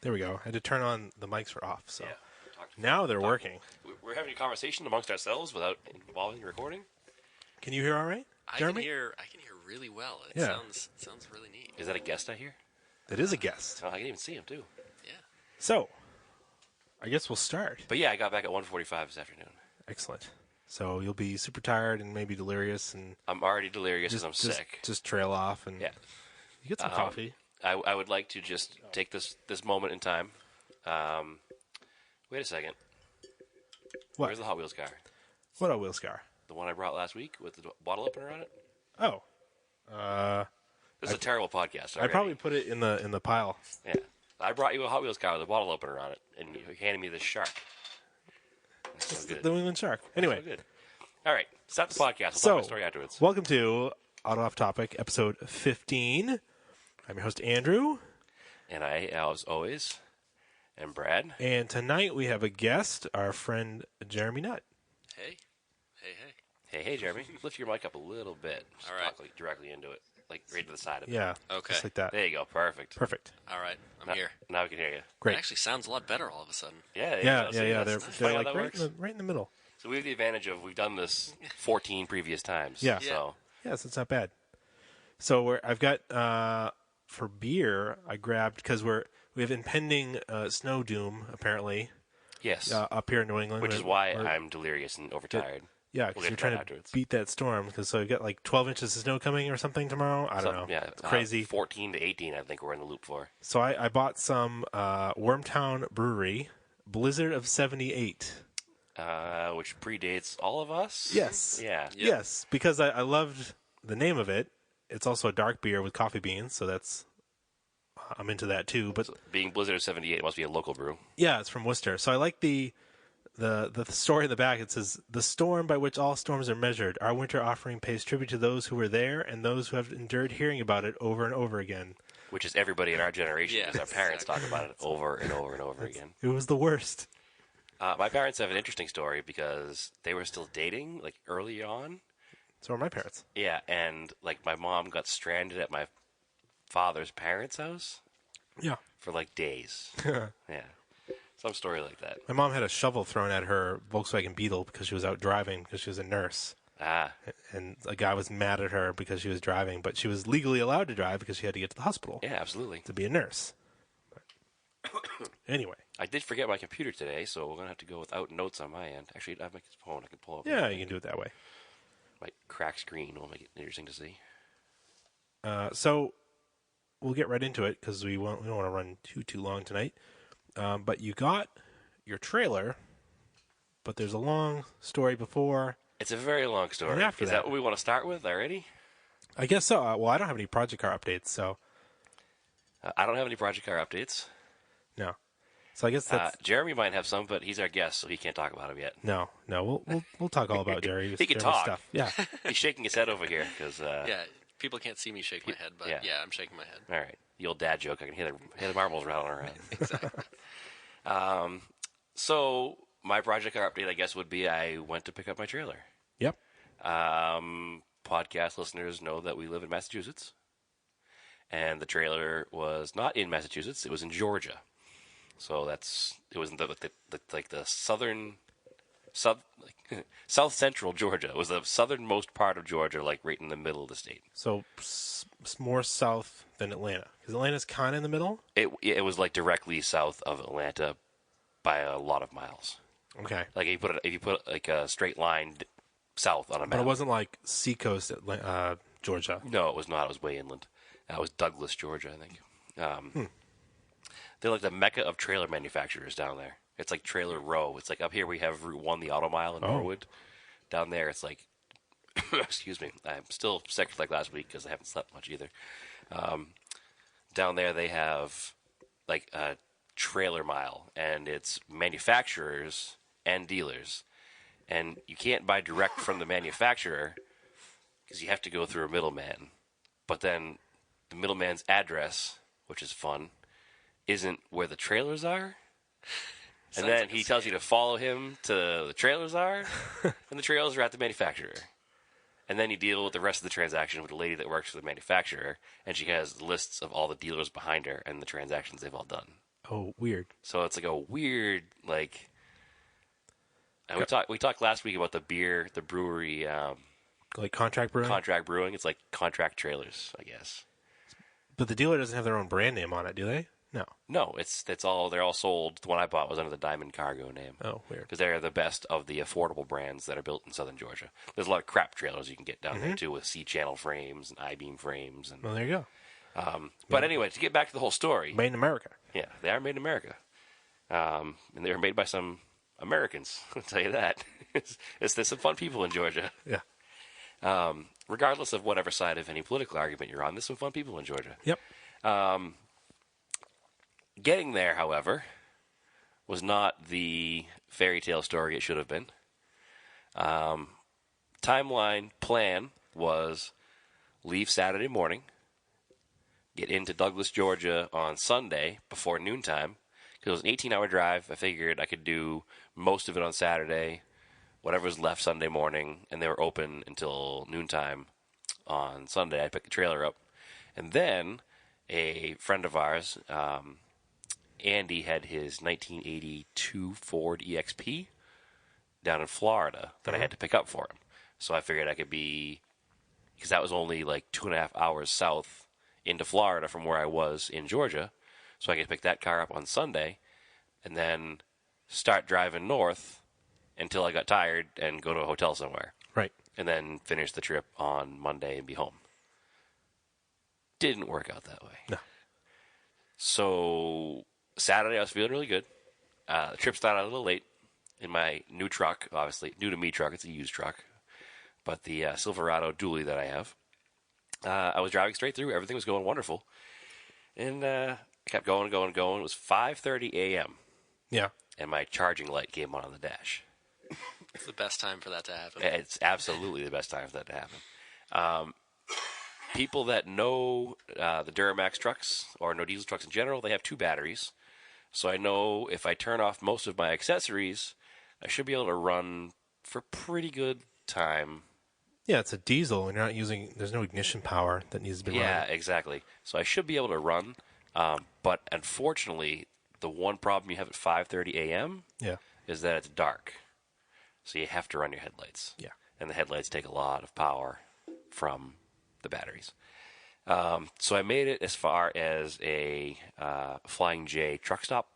There we go. I had to turn on the mics were off, so Yeah. now they're working. We're having a conversation amongst ourselves without involving the recording. Can you hear all right, Jeremy? I can hear really well. It sounds really neat. Is that a guest I hear? That is a guest. Oh, I can even see him too. Yeah. So, I guess we'll start. But yeah, I got back at 1:45 this afternoon. Excellent. So you'll be super tired and maybe delirious, and I'm already delirious because I'm sick. Just trail off and Yeah. you get some coffee. I would like to just take this moment in time. Wait a second. What? Where's the Hot Wheels car? What a wheel scar. The one I brought last week with the bottle opener on it? Oh. This is a terrible podcast. I'd probably put it in the pile. Yeah. I brought you a Hot Wheels car with a bottle opener on it, and you handed me this shark. That's so good. The New England Shark. Anyway. So good. All right. Stop the podcast. We'll talk about the story afterwards. Welcome to Auto Off Topic, episode 15. I'm your host, Andrew. And I, as always, am Brad. And tonight we have a guest, our friend Jeremy Nutt. Hey. Hey, Jeremy. Lift your mic up a little bit. Just All right. talk directly into it. Like right to the side of it. Yeah. Okay. Just like that. There you go. Perfect. Perfect. All right. I'm here. Now we can hear you. Great. It actually sounds a lot better all of a sudden. Yeah. Yeah. See, They're that's funny how like that works. right in the middle. So we have the advantage of we've done this 14 previous times. Yeah. So Yes, it's not bad. So I've got for beer, I grabbed because we have impending snow doom apparently yes, up here in New England, which is why I'm delirious and overtired. Yeah, We'll because get you're to trying that to afterwards. beat that storm. Because so you got like 12 inches of snow coming or something tomorrow. I don't know. Yeah, It's crazy. 14 to 18, I think we're in the loop for. So I bought some Wormtown Brewery Blizzard of '78. Which predates all of us. Yes. Yeah. Yep. Yes, because I loved the name of it. It's also a dark beer with coffee beans, so that's I'm into that too. But Being Blizzard of 78, it must be a local brew. yeah, it's from Worcester. So I like the story in the back. It says, "The storm by which all storms are measured. Our winter offering pays tribute to those who were there and those who have endured hearing about it over and over again." Which is everybody in our generation, Yeah, because our parents exactly. talk about it over and over and over again. It was the worst. My parents have an interesting story because they were still dating, like, early on. So are my parents. Yeah, and, like, my mom got stranded at my father's parents' house Yeah. for, like, days. Yeah. Some story like that. My mom had a shovel thrown at her Volkswagen Beetle because she was out driving because she was a nurse. Ah, And a guy was mad at her because she was driving, but she was legally allowed to drive because she had to get to the hospital yeah, absolutely. to be a nurse. Anyway. I did forget my computer today, so we're going to have to go without notes on my end. Actually, I have my phone. I can pull up. Yeah, you can do it that way. My crack screen will make it interesting to see. So we'll get right into it because we don't want to run too long tonight. But you got your trailer, but there's a long story before. It's a very long story. And after Is that- that what we want to start with already? I guess so. Well, I don't have any project car updates, so I don't have any Project Car updates. no. So I guess that's Jeremy might have some, but he's our guest, so he can't talk about them yet. no. We'll talk all about Jerry. He can Jerry's talk. Stuff. Yeah. He's shaking his head over here because. Yeah. People can't see me shake my head, but yeah. yeah, I'm shaking my head. All right, the old dad joke. I can hear the marbles rattling around. Exactly. So my Project Car update, I guess, would be I went to pick up my trailer. Yep. Podcast listeners know that we live in Massachusetts, and the trailer was not in Massachusetts; it was in Georgia. So it was in the south central Georgia. It was the southernmost part of Georgia, like right in the middle of the state. So more south than Atlanta because Atlanta's kind of in the middle. It was like directly south of Atlanta by a lot of miles. Okay. Like if you put like a straight line south on a map. But it wasn't like seacoast Georgia. No, it was not. It was way inland. That was Douglas, Georgia, I think. They're like the mecca of trailer manufacturers down there. It's like Trailer Row. It's like up here we have Route 1, the Auto Mile in Norwood. Down there it's like, excuse me, I'm still sick like last week because I haven't slept much either. Down there they have like a trailer mile, and it's manufacturers and dealers. And you can't buy direct from the manufacturer because you have to go through a middleman. But then the middleman's address, which is fun, isn't where the trailers are. And then he tells you to follow him to the trailers are, and the trailers are at the manufacturer. And then you deal with the rest of the transaction with the lady that works for the manufacturer, and she has lists of all the dealers behind her and the transactions they've all done. Oh, weird. So it's like a weird, like, and we talked last week about the brewery Like contract brewing? contract brewing. It's like contract trailers, I guess. But the dealer doesn't have their own brand name on it, do they? No. No, they're all sold. The one I bought was under the Diamond Cargo name. Oh, weird. Because they're the best of the affordable brands that are built in southern Georgia. There's a lot of crap trailers you can get down there too, with C-channel frames and I-beam frames. And Well, there you go. but anyway, to get back to the whole story, Made in America. yeah, they are made in America, and they were made by some Americans. I'll tell you that. There's some fun people in Georgia. Yeah. Regardless of whatever side of any political argument you're on, there's some fun people in Georgia. Yep. Getting there, however, was not the fairy tale story it should have been. Timeline plan was leave Saturday morning, get into Douglas, Georgia on Sunday before noontime. Because it was an 18-hour drive. I figured I could do most of it on Saturday, whatever was left Sunday morning, and they were open until noontime on Sunday. I picked the trailer up. And then a friend of ours, Andy, had his 1982 Ford EXP down in Florida that I had to pick up for him. So I figured I could be, because that was only like 2.5 hours south into Florida from where I was in Georgia. So I could pick that car up on Sunday and then start driving north until I got tired and go to a hotel somewhere. Right. And then finish the trip on Monday and be home. Didn't work out that way. No. So Saturday I was feeling really good. The trip started a little late in my new truck, obviously. New to me truck. It's a used truck. But the Silverado dually that I have. I was driving straight through. Everything was going wonderful. And I kept going. It was 5:30 a.m. Yeah. And my charging light came on the dash. It's the best time for that to happen. It's absolutely the best time for that to happen. People that know the Duramax trucks or know diesel trucks in general, they have 2 batteries. So I know if I turn off most of my accessories, I should be able to run for pretty good time. Yeah, it's a diesel, and you're not using. There's no ignition power that needs to be Yeah, running. exactly. So I should be able to run. But unfortunately, the one problem you have at 5:30 a.m. Yeah. is that it's dark. So you have to run your headlights. Yeah. And the headlights take a lot of power from the batteries. So I made it as far as a Flying J truck stop.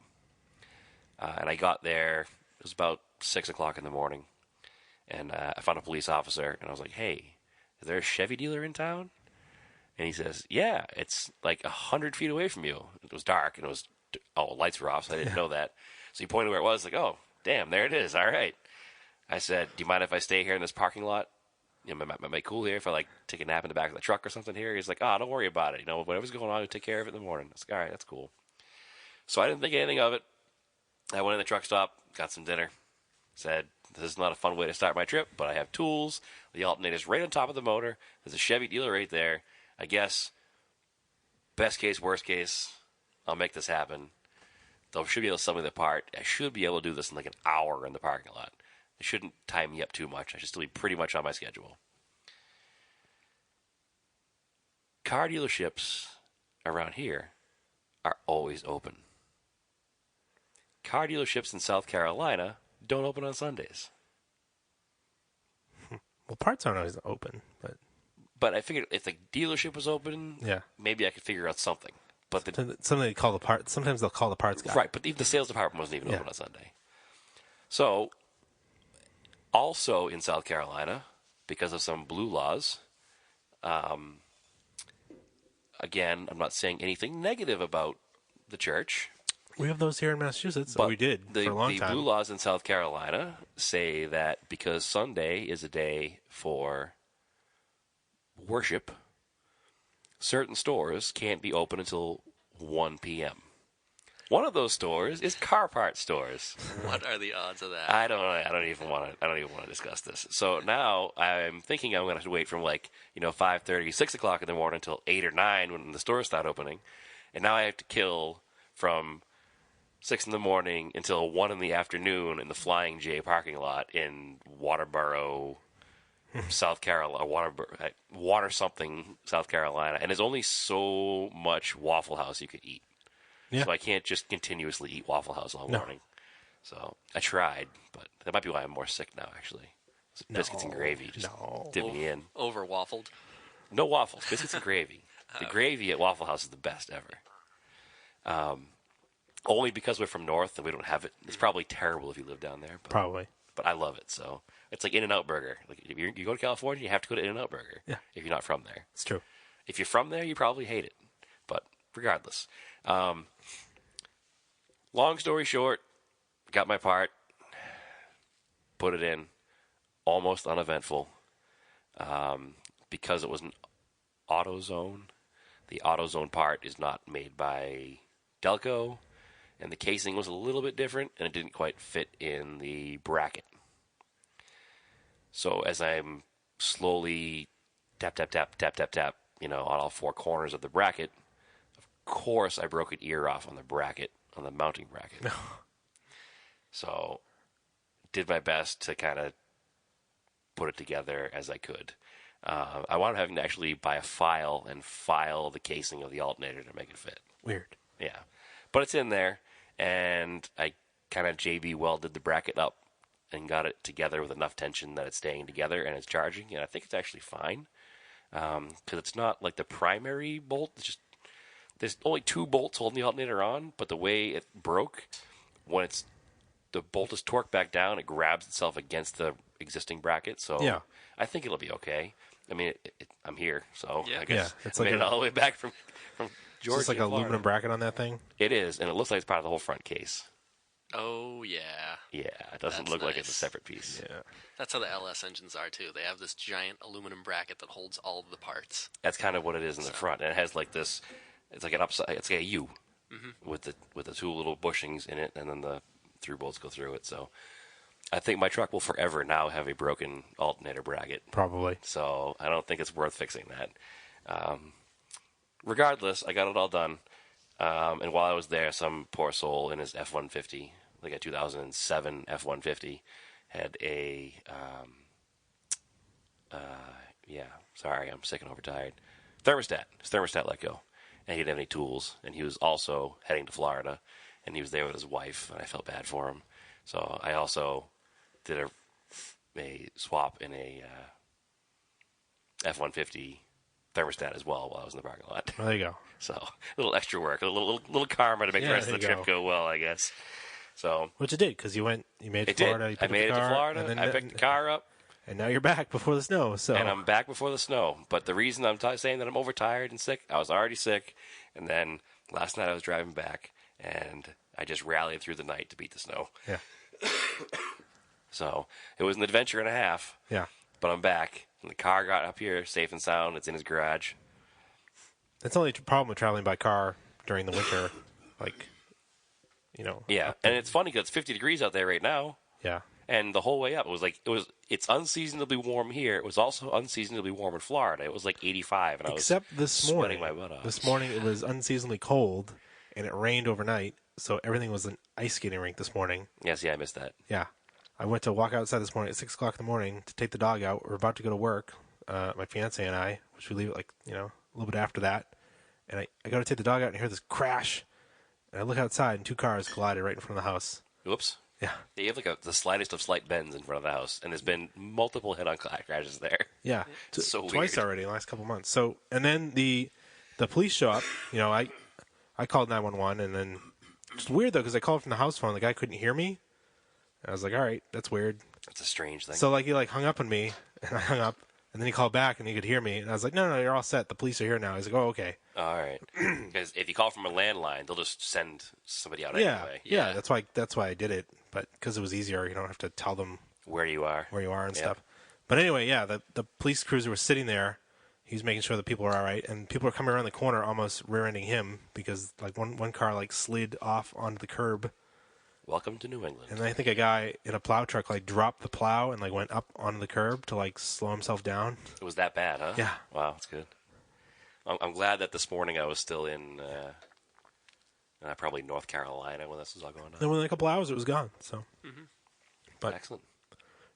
And I got there, it was about 6 o'clock in the morning. And I found a police officer, and I was like, hey, is there a Chevy dealer in town? And he says, yeah, it's like 100 feet away from you. It was dark, and lights were off, so I didn't know that. So he pointed where it was, like, oh, damn, there it is. All right. I said, do you mind if I stay here in this parking lot? You know, am I cool here if I, like, take a nap in the back of the truck or something here? He's like, oh, don't worry about it. You know, whatever's going on, we'll take care of it in the morning. I was like, all right, that's cool. So I didn't think anything of it. I went in the truck stop, got some dinner, said, this is not a fun way to start my trip, but I have tools. The alternator's right on top of the motor. There's a Chevy dealer right there. I guess, best case, worst case, I'll make this happen. They should be able to sell me the part. I should be able to do this in like an hour in the parking lot. It shouldn't tie me up too much. I should still be pretty much on my schedule. Car dealerships around here are always open. Car dealerships in South Carolina don't open on Sundays. Well, parts aren't always open, but But I figured if the dealership was open, yeah, maybe I could figure out something. But something they call the part. Sometimes they'll call the parts guy. right, but even the sales department wasn't even Yeah. open on Sunday. So, also in South Carolina, because of some blue laws, again, I'm not saying anything negative about the church. We have those here in Massachusetts. But We did for a long the time. blue laws in South Carolina say that because Sunday is a day for worship, certain stores can't be open until 1 p.m. One of those stores is car parts stores. What are the odds of that? I don't even want to discuss this. So now I'm thinking I'm going to have to wait from 5:30, 6 o'clock in the morning until 8 or 9 when the stores start opening, and now I have to kill from 6 in the morning until 1 in the afternoon in the Flying J parking lot in Waterboro, South Carolina, Water something, South Carolina, and there's only so much Waffle House you could eat. Yeah. So I can't just continuously eat Waffle House all No. morning. So I tried, but that might be why I'm more sick now, actually. It's biscuits and gravy just did me in. Over waffled. No waffles, biscuits and gravy. The gravy at Waffle House is the best ever. Only because we're from North and we don't have it. It's probably terrible if you live down there. Probably. But I love it. So it's like In-N-Out Burger. Like if you go to California, you have to go to In-N-Out Burger. Yeah. If you're not from there. It's true. If you're from there, you probably hate it. But regardless. Long story short, got my part. Put it in. Almost uneventful. Because it was an AutoZone. The AutoZone part is not made by Delco. And the casing was a little bit different, and it didn't quite fit in the bracket. So as I'm slowly tap, tap, tap, tap, tap, tap, on all four corners of the bracket, of course I broke an ear off on the bracket, on the mounting bracket. So did my best to kind of put it together as I could. I wound up having to actually buy a file and file the casing of the alternator to make it fit. Weird. Yeah. But it's in there. And I kind of JB welded the bracket up and got it together with enough tension that it's staying together and it's charging. And I think it's actually fine because it's not like the primary bolt. It's just there's only 2 bolts holding the alternator on, but the way it broke, when the bolt is torqued back down, it grabs itself against the existing bracket. So Yeah. I think it'll be okay. I mean, I'm here, so Yeah. I guess It's I like made it all the way back from It's Georgia. just like an aluminum bracket on that thing. It is, and it looks like it's part of the whole front case. Oh, yeah. Yeah, it doesn't That's look like it's a nice. separate piece. Yeah. That's how the LS engines are, too. They have this giant aluminum bracket that holds all of the parts. That's kind of what it is in the front, and it has like this. It's like an upside. It's like a U with the 2 little bushings in it, and then the through bolts go through it. So I think my truck will forever now have a broken alternator bracket. Probably. So I don't think it's worth fixing that. Regardless, I got it all done. And while I was there, some poor soul in his F-150, like a 2007 F-150, had a, sorry, I'm sick and overtired, thermostat. His thermostat let go. And he didn't have any tools. And he was also heading to Florida. And he was there with his wife, and I felt bad for him. So I also did a swap in a F-150 thermostat as well while I was in the parking lot. Well, there you go. So a little extra work, a little karma to make the rest of the there you trip go. go well, I guess. So Which it did, because you made it it to Florida. did. You I picked made it up to the car, Florida. and then, I picked the car up, and now you're back before the snow. So and I'm back before the snow. But the reason I'm saying that I'm overtired and sick, I was already sick, and then last night I was driving back, and I just rallied through the night to beat the snow. yeah, So it was an adventure and a half. yeah. But I'm back, and the car got up here safe and sound. It's in his garage. That's the only problem with traveling by car during the winter. Like, Yeah, and it's funny because it's 50 degrees out there right now. yeah. And the whole way up, it's unseasonably warm here. It was also unseasonably warm in Florida. It was like 85, and Except I was this sweating morning. my butt off. This morning it was unseasonably cold, and it rained overnight, so everything was an ice skating rink this morning. Yes, yeah, I missed that. Yeah. I went to walk outside this morning at 6 o'clock in the morning to take the dog out. We're about to go to work, my fiance and I, which we leave at a little bit after that. And I go to take the dog out and hear this crash. And I look outside and 2 cars collided right in front of the house. Whoops. Yeah. You have like the slightest of slight bends in front of the house, and there's been multiple head-on crashes there. Yeah. It's so Twice weird. already in the last couple months. So, and then the police show up. I called 911, and then it's weird though because I called from the house phone. The guy couldn't hear me. I was like, all right, that's weird. It's a strange thing. So he hung up on me, and I hung up, and then he called back and he could hear me, and I was like, no, you're all set. The police are here now. He's like, oh, okay. All right. Because if you call from a landline, they'll just send somebody out Yeah, anyway. yeah. That's why I did it, but because it was easier, you don't have to tell them Where you are. where you are and Yep. stuff. But anyway, yeah, the police cruiser was sitting there. He was making sure that people were all right, and people were coming around the corner, almost rear-ending him because one car slid off onto the curb. Welcome to New England. And then I think a guy in a plow truck dropped the plow and went up onto the curb to slow himself down. It was that bad, huh? Yeah. Wow, that's good. I'm glad that this morning I was still in probably North Carolina when this was all going on. Then within a couple hours, it was gone. So, but Excellent.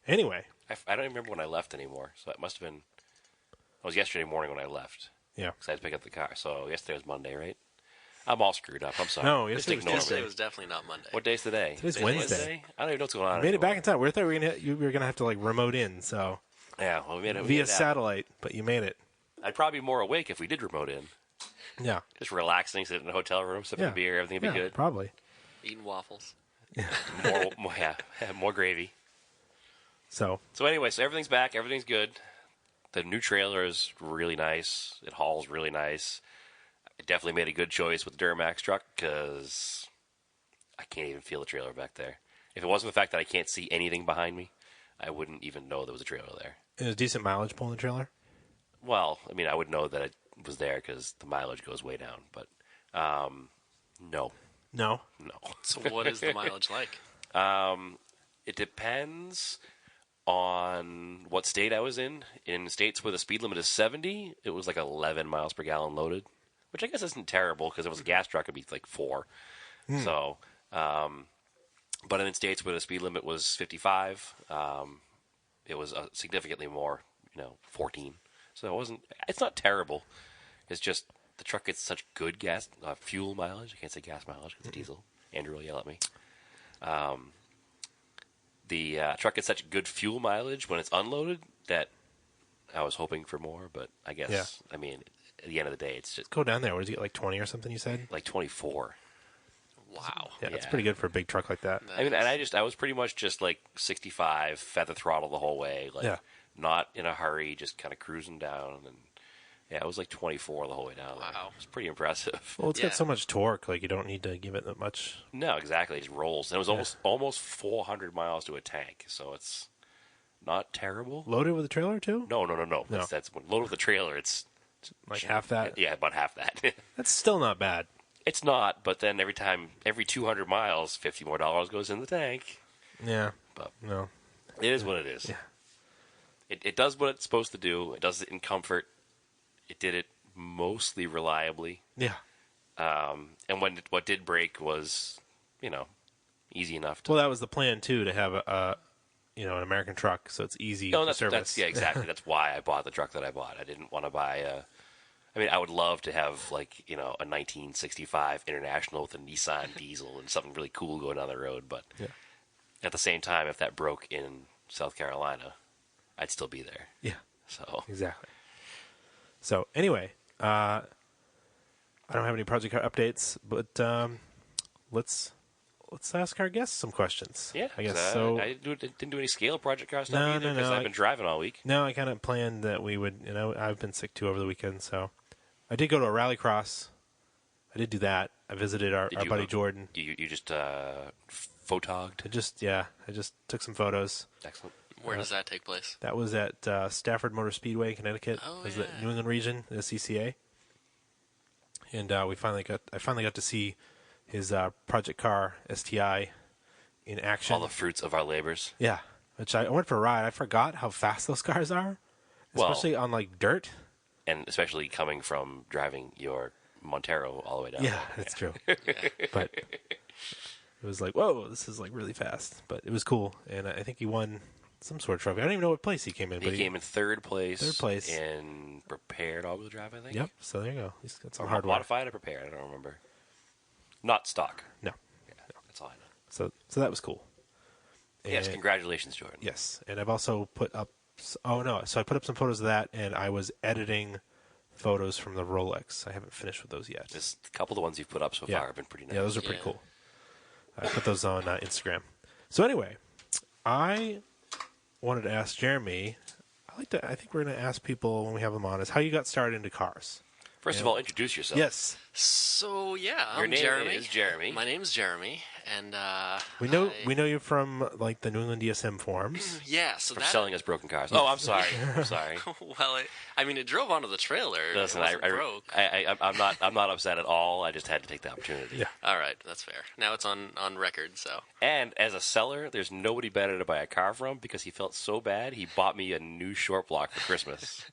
anyway, I don't remember when I left anymore, so it must have been. It was yesterday morning when I left yeah, because I had to pick up the car. So yesterday was Monday, right? I'm all screwed up. I'm sorry. No, Just yesterday was ignore Yesterday me. was definitely not Monday. What day's today? Today's Today's Wednesday. I don't even know what's going on. You made it back anymore. in time. We thought you were gonna have to like remote in, so Yeah, well, we made it via happen. satellite, but you made it. I'd probably be more awake if we did remote in. Yeah, Just relaxing, sitting in a hotel room, sipping yeah, a beer, everything would be good. Probably. Eating waffles. More gravy. So So anyway, so everything's back, everything's good. The new trailer is really nice. It hauls really nice. I definitely made a good choice with the Duramax truck because I can't even feel the trailer back there. If it wasn't the fact that I can't see anything behind me, I wouldn't even know there was a trailer there. it was decent mileage pulling the trailer. Well, I mean, I would know that it was there because the mileage goes way down. But no. No. So what is the mileage like? It depends on what state I was in. In states where the speed limit is 70, it was like 11 miles per gallon loaded, which I guess isn't terrible because if it was a gas truck, it'd be like 4. So, but in states where the speed limit was 55, it was significantly more, 14. So it's not terrible. It's just the truck gets such good fuel mileage. I can't say gas mileage because it's diesel. Andrew will yell at me. The truck gets such good fuel mileage when it's unloaded that I was hoping for more, but I guess, Yeah. I mean, at the end of the day, it's just Go down there. What did you get? Like 20 or something? You said. like 24. Wow. Yeah, that's Yeah. pretty good for a big truck like that. That I mean, is- and I was pretty much just like 65, feather throttle the whole way, like Yeah. not in a hurry, just kind of cruising down, and yeah, it was like 24 the whole way down. Wow. It was pretty impressive. Well, it's Yeah. got so much torque, like you don't need to give it that much. No, exactly, it just rolls, and it was almost 400 miles to a tank, so it's not terrible. Loaded with a trailer too? No. No. That's when loaded with the trailer. It's Like half that. yeah, about half that. That's still not bad. It's not, but then every 200 miles, $50 more goes in the tank. Yeah. But No. it is what it is. Yeah. It does what it's supposed to do. It does it in comfort. It did it mostly reliably. Yeah. And what did break was, easy enough to. Well, that was the plan too, to have an American truck, so it's easy No, to service. that's yeah, exactly. That's why I bought the truck that I bought. I didn't want to buy I mean, I would love to have a 1965 International with a Nissan diesel and something really cool going down the road. But Yeah. at the same time, if that broke in South Carolina, I'd still be there. Yeah. So Exactly. So anyway, I don't have any project car updates, but let's ask our guests some questions. yeah, I guess 'cause, so. I didn't do any scale project car stuff No, either no, because no, I've been driving all week. No, I kind of planned that we would. I've been sick too over the weekend, so I did go to a rallycross. I did do that. I visited our Did you buddy go- Jordan. You just photogged. I just took some photos. Excellent. Where does that take place? That was at Stafford Motor Speedway, Connecticut. Oh, It was the yeah. New England region, the CCA. And I finally got to see his project car STI in action. All the fruits of our labors. Yeah, which I went for a ride. I forgot how fast those cars are, Well- especially on like dirt. And especially coming from driving your Montero all the way down. Yeah, that's true. But it was like, whoa, this is like really fast. But it was cool, and I think he won some sort of trophy. I don't even know what place he came in. He But came in third place. Third place. In prepared all-wheel drive, I think. Yep. So there you go. He's got some Or hard work. modified or prepared, I don't remember. Not stock. No. Yeah, that's all I know. So that was cool. Yes, And- congratulations, Jordan. Yes, and I've also put up. Oh no! So I put up some photos of that, and I was editing photos from the Rolex. I haven't finished with those yet. Just a couple of the ones you've put up so Yeah. far have been pretty nice. Yeah, those are pretty Yeah. cool. I put those on Instagram. So anyway, I wanted to ask Jeremy. I think we're going to ask people when we have them on is how you got started into cars. First of all, introduce yourself. Yes, So yeah, Your I'm name Jeremy. is Jeremy. My name's Jeremy, and we know you from like the New England DSM forums. Yeah, so For that selling us broken cars. Oh, I'm sorry. I'm sorry. well, it drove onto the trailer. Listen, it wasn't broke. I'm not upset at all. I just had to take the opportunity. Yeah. All right, that's fair. Now it's on record. So And as a seller, there's nobody better to buy a car from because he felt so bad he bought me a new short block for Christmas.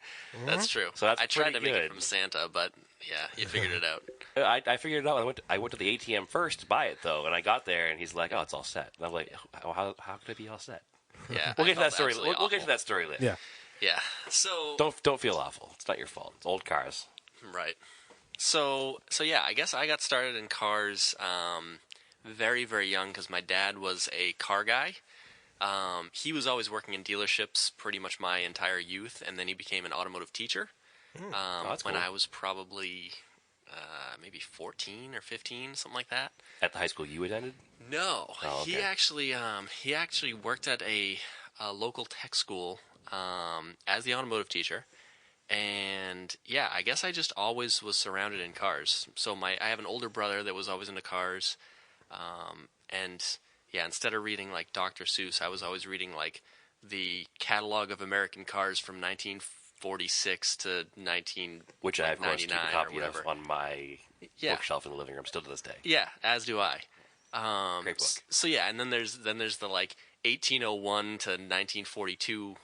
that's true. So that's I tried to pretty make it good. from Santa, but yeah, you figured it out. I figured it out. I went to the ATM first to buy it though, and I got there and he's like, "Oh, it's all set." And I'm like, "How could it be all set?" Yeah, We'll I get to that felt story. absolutely We'll get to awful. that story later. Yeah. Yeah. So Don't feel awful. It's not your fault. It's old cars. right. So yeah, I guess I got started in cars very, very young because my dad was a car guy. He was always working in dealerships pretty much my entire youth, and then he became an automotive teacher that's when cool. I was probably maybe 14 or 15, something like that. At the high school you attended? No, Oh, okay. he actually worked at a local tech school as the automotive teacher. And yeah, I guess I just always was surrounded in cars. So I have an older brother that was always into cars, and yeah, instead of reading like Dr. Seuss, I was always reading like the catalog of American cars from 1946 to 19 Which I, of course, keep a 99 or copy of whatever. on my Yeah, bookshelf in the living room still to this day. yeah, as do I. Great book. So yeah, and then there's the like 1801 to 1942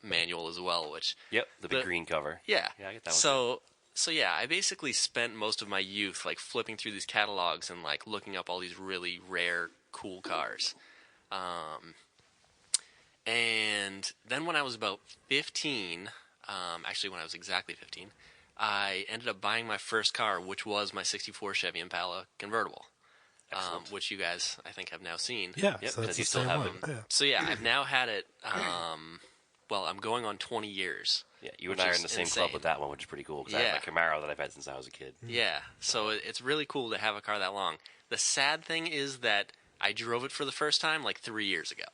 manual as well, which Yep, the big green cover. yeah. Yeah, I get that one. So yeah, I basically spent most of my youth like flipping through these catalogs and like looking up all these really rare, cool cars. And then when I was about 15, actually when I was exactly 15, I ended up buying my first car, which was my '64 Chevy Impala convertible. Which you guys, I think, have now seen. Yeah, Yep, so that's 'cause the you still same have one. them. Yeah. So yeah, I've now had it. Well, I'm going on 20 years. Yeah, you which and I are is in the same insane. club with that one, which is pretty cool. Because I Yeah. have a Camaro that I've had since I was a kid. Yeah, so it's really cool to have a car that long. The sad thing is that I drove it for the first time like 3 years ago.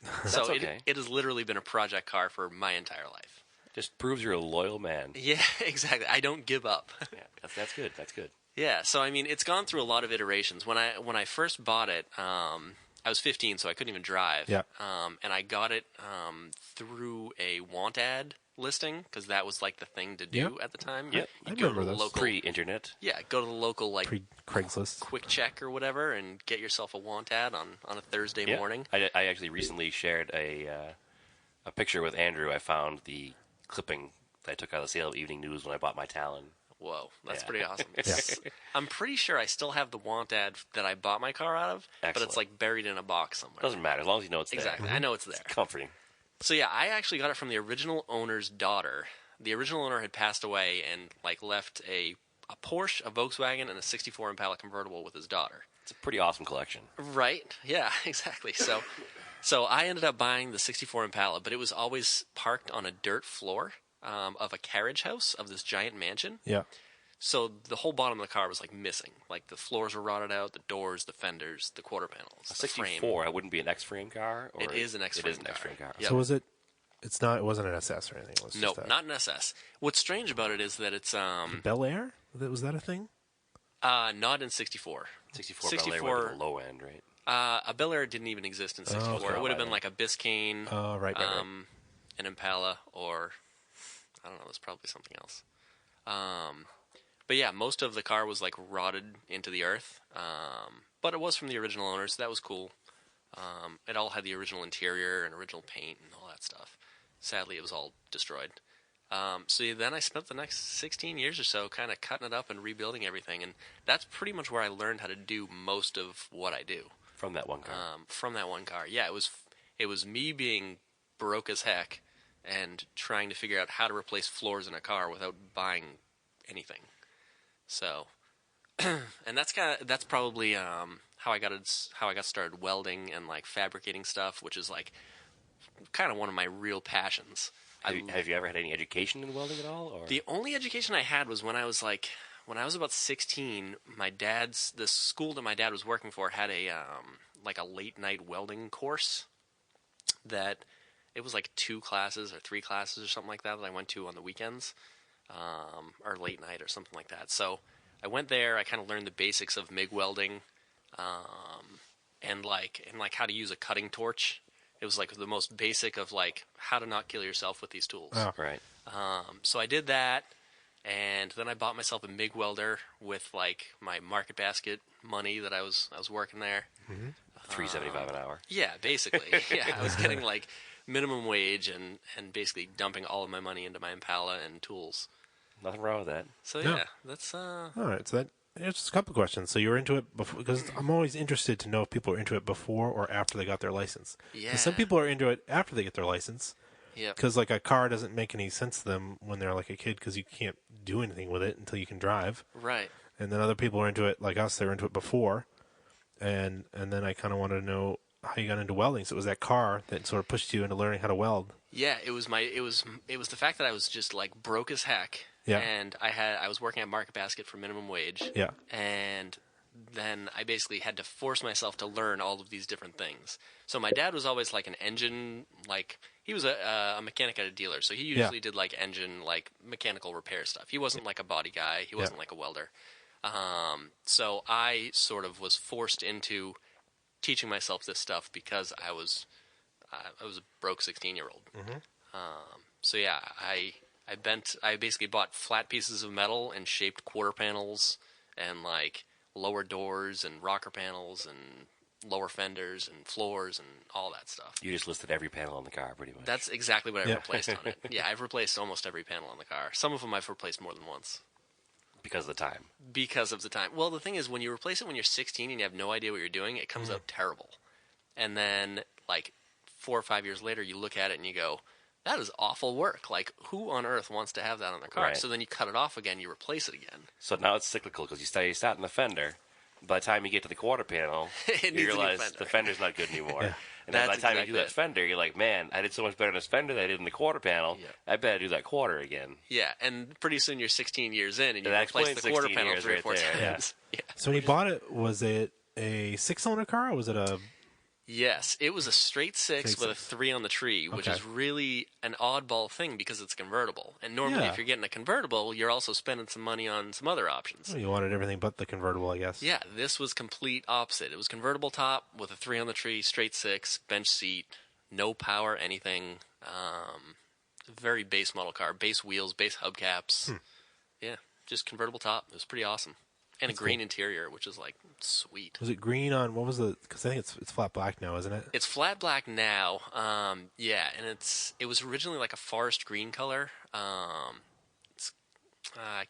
So That's okay. it has literally been a project car for my entire life. Just proves you're a loyal man. Yeah, exactly. I don't give up. Yeah, that's good. That's good. Yeah, so I mean, it's gone through a lot of iterations. When I first bought it, I was 15, so I couldn't even drive. Yeah. And I got it through a want ad listing because that was like the thing to do Yep. at the time. Yep. I You go to remember the those. local, Pre-internet. yeah, go to the local like Pre-Craigslist. quick check or whatever, and get yourself a want ad on a Thursday Yeah. morning. I actually recently shared a picture with Andrew. I found the clipping that I took out of the sale of Evening News when I bought my Talon. Whoa, that's Yeah. pretty awesome. Yeah. I'm pretty sure I still have the want ad that I bought my car out of, but Excellent. it's like buried in a box somewhere. Doesn't matter as long as you know it's Exactly, there. I know it's there. Comforting. So yeah, I actually got it from the original owner's daughter. The original owner had passed away and like left a Porsche, a Volkswagen, and a '64 Impala convertible with his daughter. It's a pretty awesome collection. Right? Yeah, exactly. So I ended up buying the '64 Impala, but it was always parked on a dirt floor of a carriage house of this giant mansion. Yeah. So the whole bottom of the car was like missing. Like the floors were rotted out, the doors, the fenders, the quarter panels, A the frame. 64, it wouldn't be an X-frame car? Or It is an X-frame It is an car. X-frame car. Yep. So was it? It's not. It wasn't an SS or anything. It was No, just a not an SS. What's strange about it is that it's Bel Air. Was that a thing? not in '64. 64 Bel Air went to the low end, right? A Bel Air didn't even exist in '64. okay. It would have been like a Biscayne, Oh, right. an Impala, or I don't know. There's probably something else. But yeah, most of the car was like rotted into the earth. But it was from the original owner, so that was cool. It all had the original interior and original paint and all that stuff. Sadly, it was all destroyed. So then I spent the next 16 years or so kind of cutting it up and rebuilding everything, and that's pretty much where I learned how to do most of what I do. From that one car. From that one car. Yeah, it was me being broke as heck and trying to figure out how to replace floors in a car without buying anything. So, and that's probably how I got started welding and like fabricating stuff, which is like kind of one of my real passions. Have you ever had any education in welding at all? Or? The only education I had was when I was about 16. The school that my dad was working for had a like a late night welding course that it was like 2 classes or 3 classes or something like that I went to on the weekends, or late night or something like that. So I went there. I kind of learned the basics of MIG welding, and how to use a cutting torch. It was like the most basic of like how to not kill yourself with these tools. Oh. Right. So I did that, and then I bought myself a MIG welder with like my market basket money that I was working there. $3.75 an hour. Yeah, basically. Yeah, I was getting like minimum wage and basically dumping all of my money into my Impala and tools. Nothing wrong with that. So No. yeah, that's All right. So that. It's just a couple of questions. So you were into it before, because I'm always interested to know if people are into it before or after they got their license. 'Cause yeah. some people are into it after they get their license, Yep. because like a car doesn't make any sense to them when they're like a kid, because you can't do anything with it until you can drive. Right. And then other people are into it, like us. They were into it before, and then I kind of wanted to know how you got into welding. So it was that car that sort of pushed you into learning how to weld. Yeah, it was the fact that I was just like broke as heck. Yeah. And I was working at Market Basket for minimum wage. Yeah. And then I basically had to force myself to learn all of these different things. So my dad was always like an engine, like he was a mechanic at a dealer, so he usually did like engine, like mechanical repair stuff. He wasn't like a body guy. He wasn't like a welder. So I sort of was forced into teaching myself this stuff because I was a broke 16-year-old. So yeah, I basically bought flat pieces of metal and shaped quarter panels and like lower doors and rocker panels and lower fenders and floors and all that stuff. You just listed every panel on the car, pretty much. That's exactly what I've replaced on it. Yeah, I've replaced almost every panel on the car. Some of them I've replaced more than once. Because of the time. Because of the time. Well, the thing is, when you replace it when you're 16 and you have no idea what you're doing, it comes out terrible. And then, like, 4 or 5 years later, you look at it and you go, that is awful work. Like, who on earth wants to have that on their car? Right. So then you cut it off again, you replace it again. So now it's cyclical because you start in the fender. By the time you get to the quarter panel, It you needs a new realize fender. the fender's not good anymore. Yeah. And then by That's the time you exactly do that it. fender, you're like, man, I did so much better in this fender than I did in the quarter panel. Yeah. I better do that quarter again. Yeah, and pretty soon you're 16 years in and you That replace explains the quarter 16 panel years 3 or right 4 there, yeah. times. Yeah. So when you bought it, was it a 6-cylinder car or was it a... Yes, it was a straight six Straight with six. a 3 on the tree, which Okay. is really an oddball thing because it's convertible. And normally, Yeah. if you're getting a convertible, you're also spending some money on some other options. You wanted everything but the convertible, I guess. Yeah, this was complete opposite. It was convertible top with a 3 on the tree, straight six, bench seat, no power, anything. Very base model car, base wheels, base hubcaps. Yeah, just convertible top. It was pretty awesome. And That's a green cool. interior, which is like sweet. Was it green on, what was the... Because I think it's flat black now, isn't it? It's flat black now. Yeah, and it was originally like a forest green color. I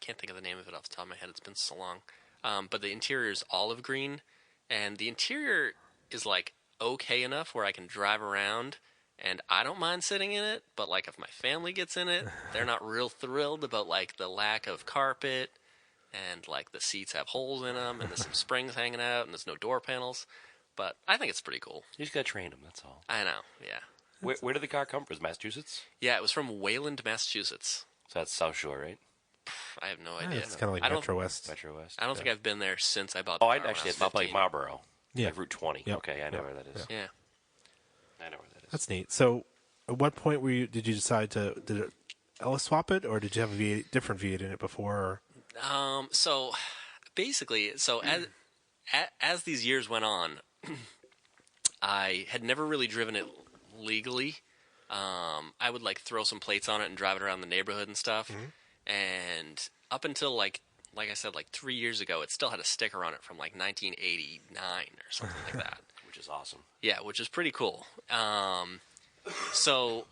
can't think of the name of it off the top of my head. It's been so long. But the interior is olive green, and the interior is like okay enough where I can drive around, and I don't mind sitting in it. But like if my family gets in it, they're not real thrilled about like the lack of carpet, and like the seats have holes in them, and there's some springs hanging out, and there's no door panels. But I think it's pretty cool. You just got to train them, that's all. I know, yeah. Where did the car come from? Massachusetts? Yeah, it was from Wayland, Massachusetts. So that's South Shore, right? I have no Yeah, idea. it's kind of like I don't- Metro West. Metro West. I don't think I've been there since I bought Oh, the I car actually when I had was like 15. Marlboro. Yeah. Like Route 20. Yep. Okay, I know Yep. where that is. Yeah. I know where that is. That's neat. So at what point did you decide did it Ellis swap it, or did you have a V8, different V8 in it before? Or? So basically, as these years went on, I had never really driven it legally. I would like throw some plates on it and drive it around the neighborhood and stuff. And up until like I said, like 3 years ago, it still had a sticker on it from like 1989 or something like that. Which is awesome. Yeah, which is pretty cool. So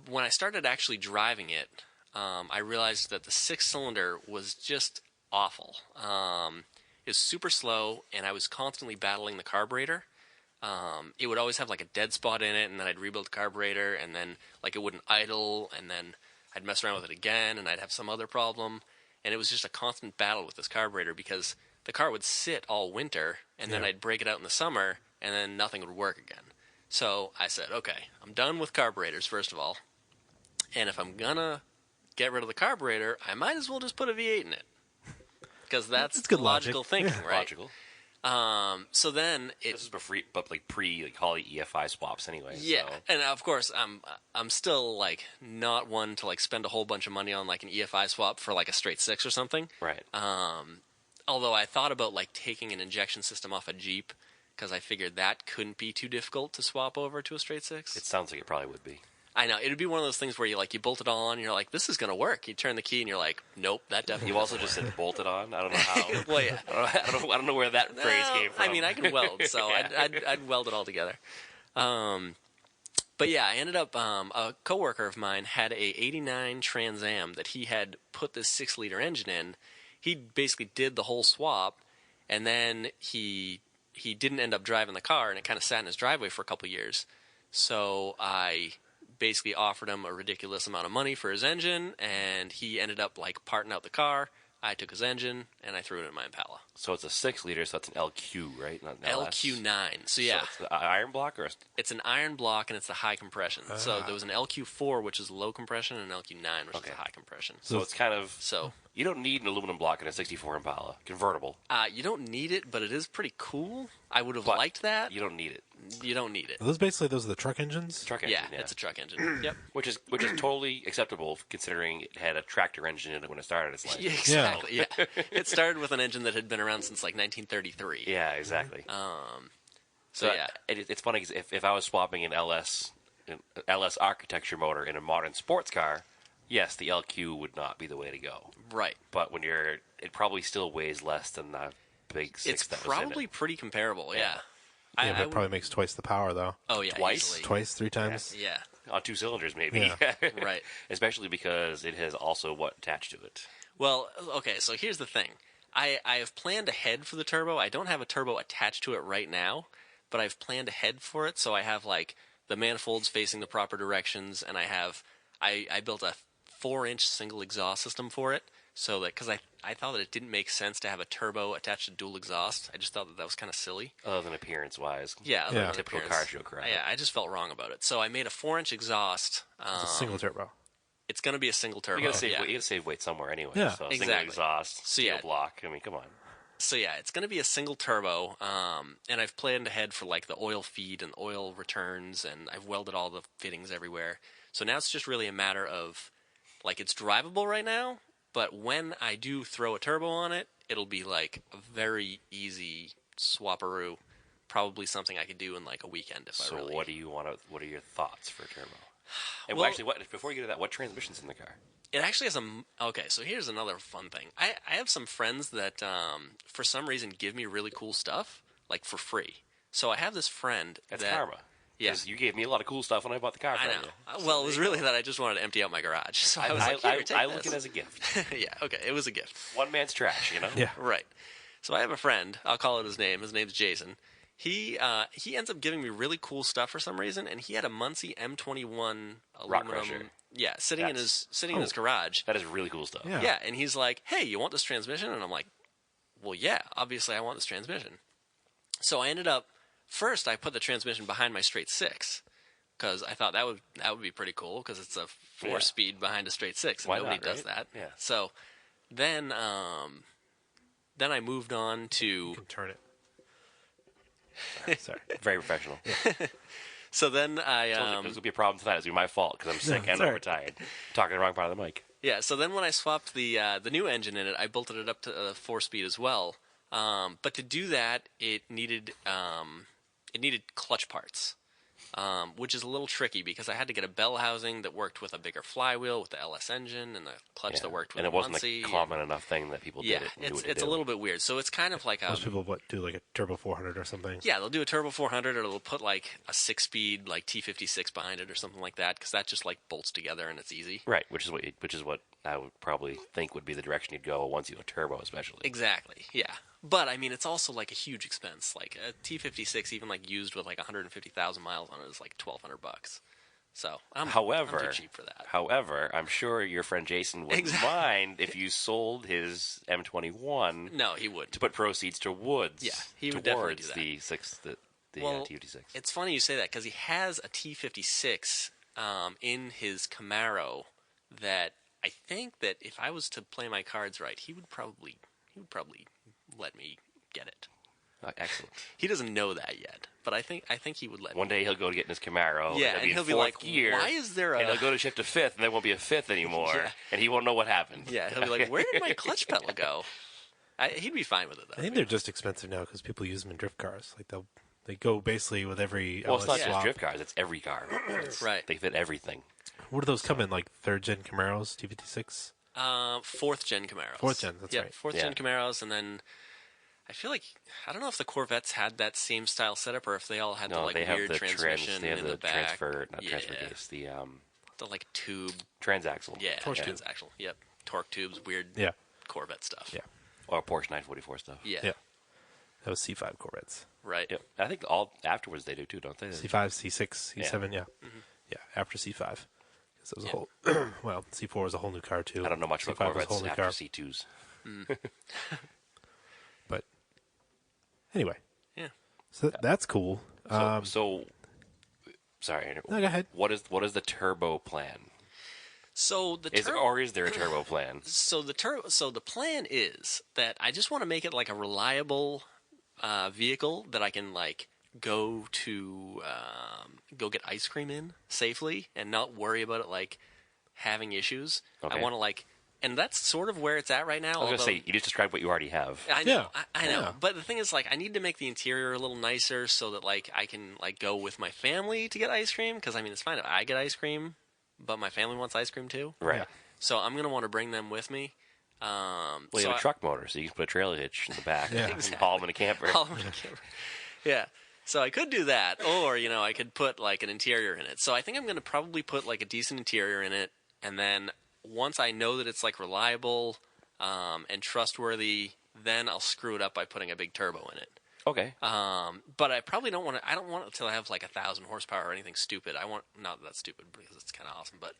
when I started actually driving it, I realized that the 6-cylinder was just awful. It was super slow, and I was constantly battling the carburetor. It would always have like a dead spot in it, and then I'd rebuild the carburetor, and then like it wouldn't idle, and then I'd mess around with it again, and I'd have some other problem. And it was just a constant battle with this carburetor because the car would sit all winter, and then I'd break it out in the summer, and then nothing would work again. So I said, okay, I'm done with carburetors, first of all. And if I'm going to get rid of the carburetor, I might as well just put a V8 in it. Because that's good logical logic. thinking, right? Logical. So then it... This is pre Holly EFI swaps anyway. Yeah, So. and of course, I'm still like not one to like spend a whole bunch of money on like an EFI swap for like a straight 6 or something. Right. Although I thought about like taking an injection system off a Jeep because I figured that couldn't be too difficult to swap over to a straight 6. It sounds like it probably would be. I know it would be one of those things where you bolt it all on, and you're like, this is gonna work. You turn the key, and you're like, nope, that definitely. You also just said bolted on. I don't know how. Well, yeah. I don't know where that phrase came from. I mean, I can weld, so Yeah. I'd weld it all together. But yeah, I ended up, a coworker of mine had a 89 Trans Am that he had put this 6-liter engine in. He basically did the whole swap, and then he didn't end up driving the car, and it kind of sat in his driveway for a couple years. So I basically offered him a ridiculous amount of money for his engine, and he ended up like parting out the car. I took his engine and I threw it in my Impala. So it's a 6-liter, so that's an LQ, right? Not an LS. LQ9. So yeah, So it's the iron block or it's an iron block and it's the high compression. So there was an LQ4, which is low compression, and an LQ9, which is the high compression. so it's kind of So you don't need an aluminum block in a 64 Impala convertible. you don't need it, but it is pretty cool. I would have liked that. You don't need it. You don't need it. Are those are the truck engines? Truck engine, Yeah, it's a truck engine. Yep. which is totally acceptable considering it had a tractor engine in it when it started its life. Yeah, exactly. Yeah. It started with an engine that had been around since like 1933. Yeah, exactly. So yeah. It's funny 'cause if I was swapping an LS architecture motor in a modern sports car, yes, the LQ would not be the way to go. Right. But when it probably still weighs less than the big 6 It's that was in probably it. pretty comparable. Yeah. Yeah, but it probably makes twice the power, though. Oh yeah. Twice? Easily. Twice, 3 times? Yeah. On 2 cylinders, maybe. Yeah. Right. Especially because it has also what attached to it. Well, okay. So here's the thing. I have planned ahead for the turbo. I don't have a turbo attached to it right now, but I've planned ahead for it. So I have like the manifolds facing the proper directions, and I built a 4-inch single exhaust system for it. So that because I thought that it didn't make sense to have a turbo attached to dual exhaust. I just thought that was kind of silly. Other than appearance-wise. Yeah, other Yeah. than Typical appearance. car show crap. Yeah, I just felt wrong about it. So I made a 4-inch exhaust. It's a single turbo. It's going to be a single turbo. You gotta save yeah. weight. You gotta save weight somewhere anyway. Yeah. So Exactly. single exhaust, So, steel yeah. block. I mean, come on. So yeah, it's going to be a single turbo, and I've planned ahead for like the oil feed and oil returns, and I've welded all the fittings everywhere. So now it's just really a matter of like it's drivable right now, but when I do throw a turbo on it, it'll be like a very easy swapperoo. Probably something I could do in like a weekend if So I really. what do you want to? What are your thoughts for turbo? And Well- actually, before you get to that, what transmission's in the car? It actually has okay, so here's another fun thing. I have some friends that, for some reason, give me really cool stuff, like, for free. So I have this friend That's that... karma. Yeah. 'Cause you gave me a lot of cool stuff when I bought the car I from know. you. Well, it was really that I just wanted to empty out my garage. So I was like, here, take I this. look at it as a gift. Yeah, okay, it was a gift. One man's trash, you know? Yeah. Right. So I have a friend. I'll call it his name. His name's Jason. He ends up giving me really cool stuff for some reason, and he had a Muncie M21 Rock aluminum... crusher. Yeah, sitting in his garage. That is really cool stuff. Yeah. Yeah, and he's like, hey, you want this transmission? And I'm like, well, yeah, obviously I want this transmission. So I ended up, first I put the transmission behind my straight 6, because I thought that would be pretty cool, because it's a 4-speed behind a straight 6, and Why nobody not, does right? that. Yeah. So then I moved on to... You can turn it. Sorry. Very professional. So then There's I... going to be a problem tonight. It's going to be my fault because I'm sick and sorry. overtired. Talking the wrong part of the mic. Yeah, so then when I swapped the new engine in it, I bolted it up to 4-speed as well. But to do that, it needed clutch parts, which is a little tricky because I had to get a bell housing that worked with a bigger flywheel with the LS engine and the clutch that worked with And it the wasn't Muncie. a common enough thing that people Yeah, did it. And do what it's they a do. little bit weird. So it's kind of like a... Most people do like a turbo 400 or something. Yeah, they'll do a turbo 400 or they'll put like a 6-speed like T56 behind it or something like that because that just like bolts together and it's easy. Right, which is what I would probably think would be the direction you'd go once you go turbo, especially. Exactly. Yeah. But I mean, it's also like a huge expense. Like a T56, even like used with like 150,000 miles on it, is like $1,200. So I'm too cheap for that. However, I'm sure your friend Jason wouldn't mind if you sold his M21 No, he wouldn't. to put proceeds to Woods. Yeah, he would definitely do towards that. the Well, T56. It's funny you say that because he has a T56 in his Camaro that I think that if I was to play my cards right, he would probably let me get it. Excellent. He doesn't know that yet, but I think he would let One me. day he'll go to get in his Camaro. Yeah, and and he'll be fourth like, gear, "Why is there a?" And he'll go to shift to fifth, and there won't be a fifth anymore, Yeah. and he won't know what happened. Yeah, he'll be like, "Where did my clutch pedal go?" He'd be fine with it though. I think they're just expensive now because people use them in drift cars. Like they go basically with every Well, it's not LS just swap. drift cars; it's every car. Right. They fit everything. What do those come in? Like 3rd-gen Camaros, T56? 4th gen Camaros. 4th gen, that's right. 4th gen Camaros, and then I feel like I don't know if the Corvettes had that same style setup or if they all had the No, like they have weird the transmission they have in the the back. transfer, not Yeah. transfer case, the The like tube. transaxle. Yeah, Torque tube. transaxle. Yep. Torque tubes, weird Yeah. Corvette stuff. Yeah. Or Porsche 944 stuff. Yeah. Yeah. That was C5 Corvettes. Right. Yep. I think all afterwards they do too, don't they? C5, C6, C7, yeah. Yeah, after C5. Because it was a Yeah. whole. Well, C4 was a whole new car too. I don't know much about C5 was a whole Corvettes new after car. C2s. But anyway, Yeah. so that's cool. So sorry. No, go ahead. What is the turbo plan? So the Is there a turbo plan? So the plan is that I just want to make it like a reliable vehicle that I can like go to go get ice cream in safely and not worry about it like having issues. Okay. I want to like, and that's sort of where it's at right now. I was going to say, you just described what you already have. I know, Yeah. I know. Yeah. But the thing is, like, I need to make the interior a little nicer so that like I can like go with my family to get ice cream. Because I mean, it's fine if I get ice cream, but my family wants ice cream too. Right. Yeah. So I'm gonna want to bring them with me. Well, you so have a truck motor, so you can put a trailer hitch in the back Yeah. and haul them in a camper. Yeah. So I could do that, or I could put like an interior in it. So I think I'm going to probably put like a decent interior in it, and then once I know that it's like reliable and trustworthy, then I'll screw it up by putting a big turbo in it. Okay. But I probably don't want to. I don't want it to have like 1,000 horsepower or anything stupid. I want not that stupid because it's kind of awesome, but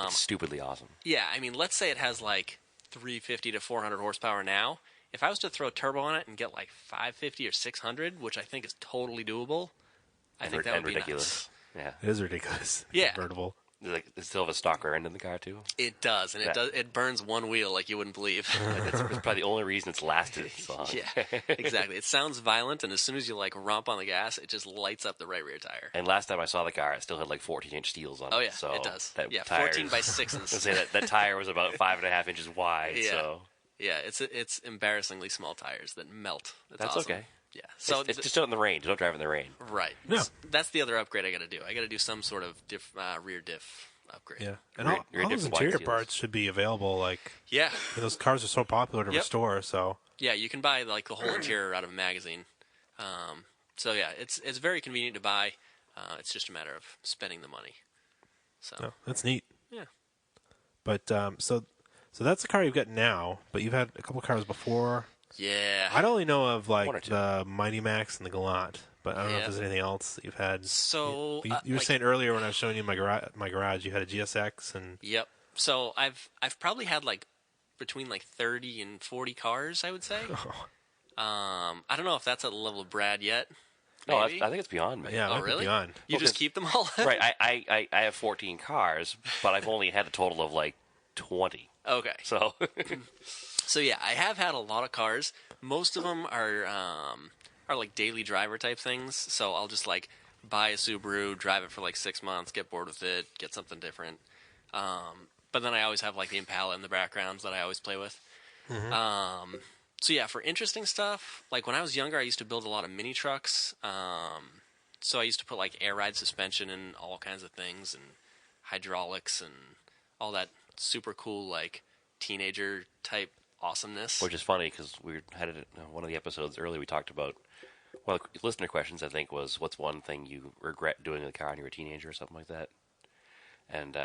It's stupidly awesome. yeah. I mean, let's say it has like 350 to 400 horsepower now. If I was to throw a turbo on it and get like 550 or 600, which I think is totally doable, I think that would be ridiculous. nice. Yeah. It is ridiculous. It's Yeah. convertible. Does it still have a stock rear end in the car too? It does, and it burns one wheel like you wouldn't believe. That's probably the only reason it's lasted so long. Yeah, exactly. It sounds violent, and as soon as you like romp on the gas, it just lights up the right rear tire. And last time I saw the car, it still had like 14-inch steels on it. Oh yeah, so it does. That Yeah, tire 14 is- by I was 6s. gonna say that tire was about 5.5 inches wide. Yeah. So Yeah, it's embarrassingly small tires that melt. It's That's awesome. okay. Yeah. So it's just out in the rain. Don't drive in the rain. right. Yeah. That's the other upgrade I got to do. I got to do some sort of rear diff upgrade. Yeah. And Rear- all, rear all those diff wide interior seals. parts should be available. Like, Yeah. those cars are so popular to Yep. restore. So, Yeah, you can buy like the whole interior out of a magazine. So yeah, it's very convenient to buy. It's just a matter of spending the money. So no, that's neat. yeah. But, so that's the car you've got now, but you've had a couple cars before. Yeah. I only know of One or like two. the Mighty Max and the Gallant, but I don't know Yeah. if there's anything else that you've had. So You were like- saying earlier when I was showing you my garage, you had a GSX and Yep. So I've probably had like between like 30 and 40 cars, I would say. I don't know if that's at the level of Brad yet. No, I Maybe? think it's beyond me. yeah, it Oh might be really? beyond. You Well, just 'cause- keep them all? Right. I have 14 cars, but I've only had a total of like 20. Okay. So So yeah, I have had a lot of cars. Most of them are like daily driver type things. So I'll just like buy a Subaru, drive it for like 6 months, get bored with it, get something different. But then I always have like the Impala in the backgrounds that I always play with. So yeah, for interesting stuff, like when I was younger, I used to build a lot of mini trucks. So I used to put like air ride suspension in all kinds of things and hydraulics and all that super cool like teenager type awesomeness. which is funny because we had it in one of the episodes earlier. We talked about one of the listener questions. I think was what's one thing you regret doing in the car when you were a teenager or something like that. And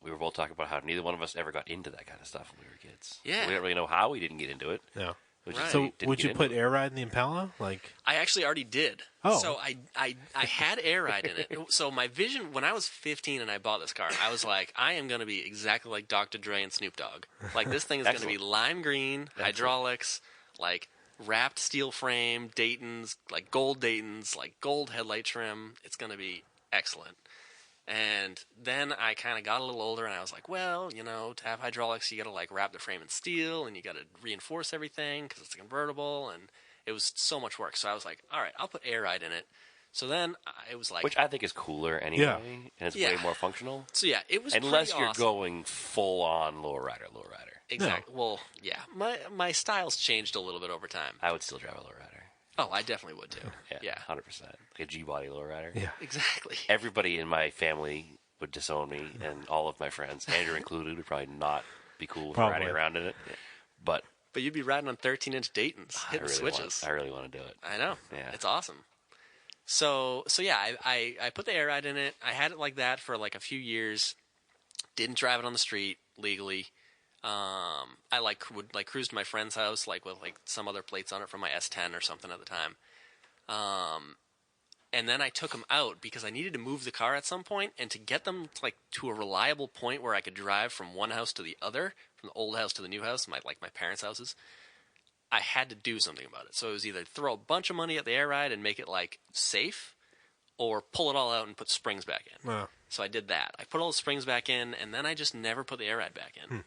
we were both talking about how neither one of us ever got into that kind of stuff when we were kids. Yeah. We don't really know how we didn't get into it. Yeah. We Right. So didn't would get you into put it. air ride in the Impala? Like, I actually already did. Oh. So I had air ride in it. So my vision when I was 15 and I bought this car, I was like, I am going to be exactly like Dr. Dre and Snoop Dogg. Like this thing is going to be Excellent. lime green, hydraulics, like wrapped steel frame, Dayton's, like gold Dayton's, like gold headlight trim. It's going to be excellent. And then I kind of got a little older and I was like, well, to have hydraulics, you got to like wrap the frame in steel and you got to reinforce everything because it's a convertible and it was so much work. So I was like, all right, I'll put air ride in it. So then it was like, Which I think is cooler anyway, Yeah. and it's Yeah. way more functional. so yeah, it was Unless pretty you're awesome. going full on low rider. Exactly. Well, yeah, my style's changed a little bit over time. I would still drive a low rider. Oh, I definitely would too. Yeah, 100%. Like a G body low rider. yeah. exactly. Everybody in my family would disown me, and all of my friends, Andrew included, would probably not be cool with riding Probably. around in it. But But you'd be riding on 13-inch Daytons, hitting switches. I really want to do it. I know. Yeah. It's awesome. So yeah, I put the air ride in it. I had it like that for like a few years. Didn't drive it on the street legally. I would cruise to my friend's house like with like some other plates on it from my S10 or something at the time. And then I took them out because I needed to move the car at some point, and to get them like to a reliable point where I could drive from one house to the other, from the old house to the new house, my parents' houses. I had to do something about it. So it was either throw a bunch of money at the air ride and make it like safe, or pull it all out and put springs back in. Wow. So I did that. I put all the springs back in, and then I just never put the air ride back in.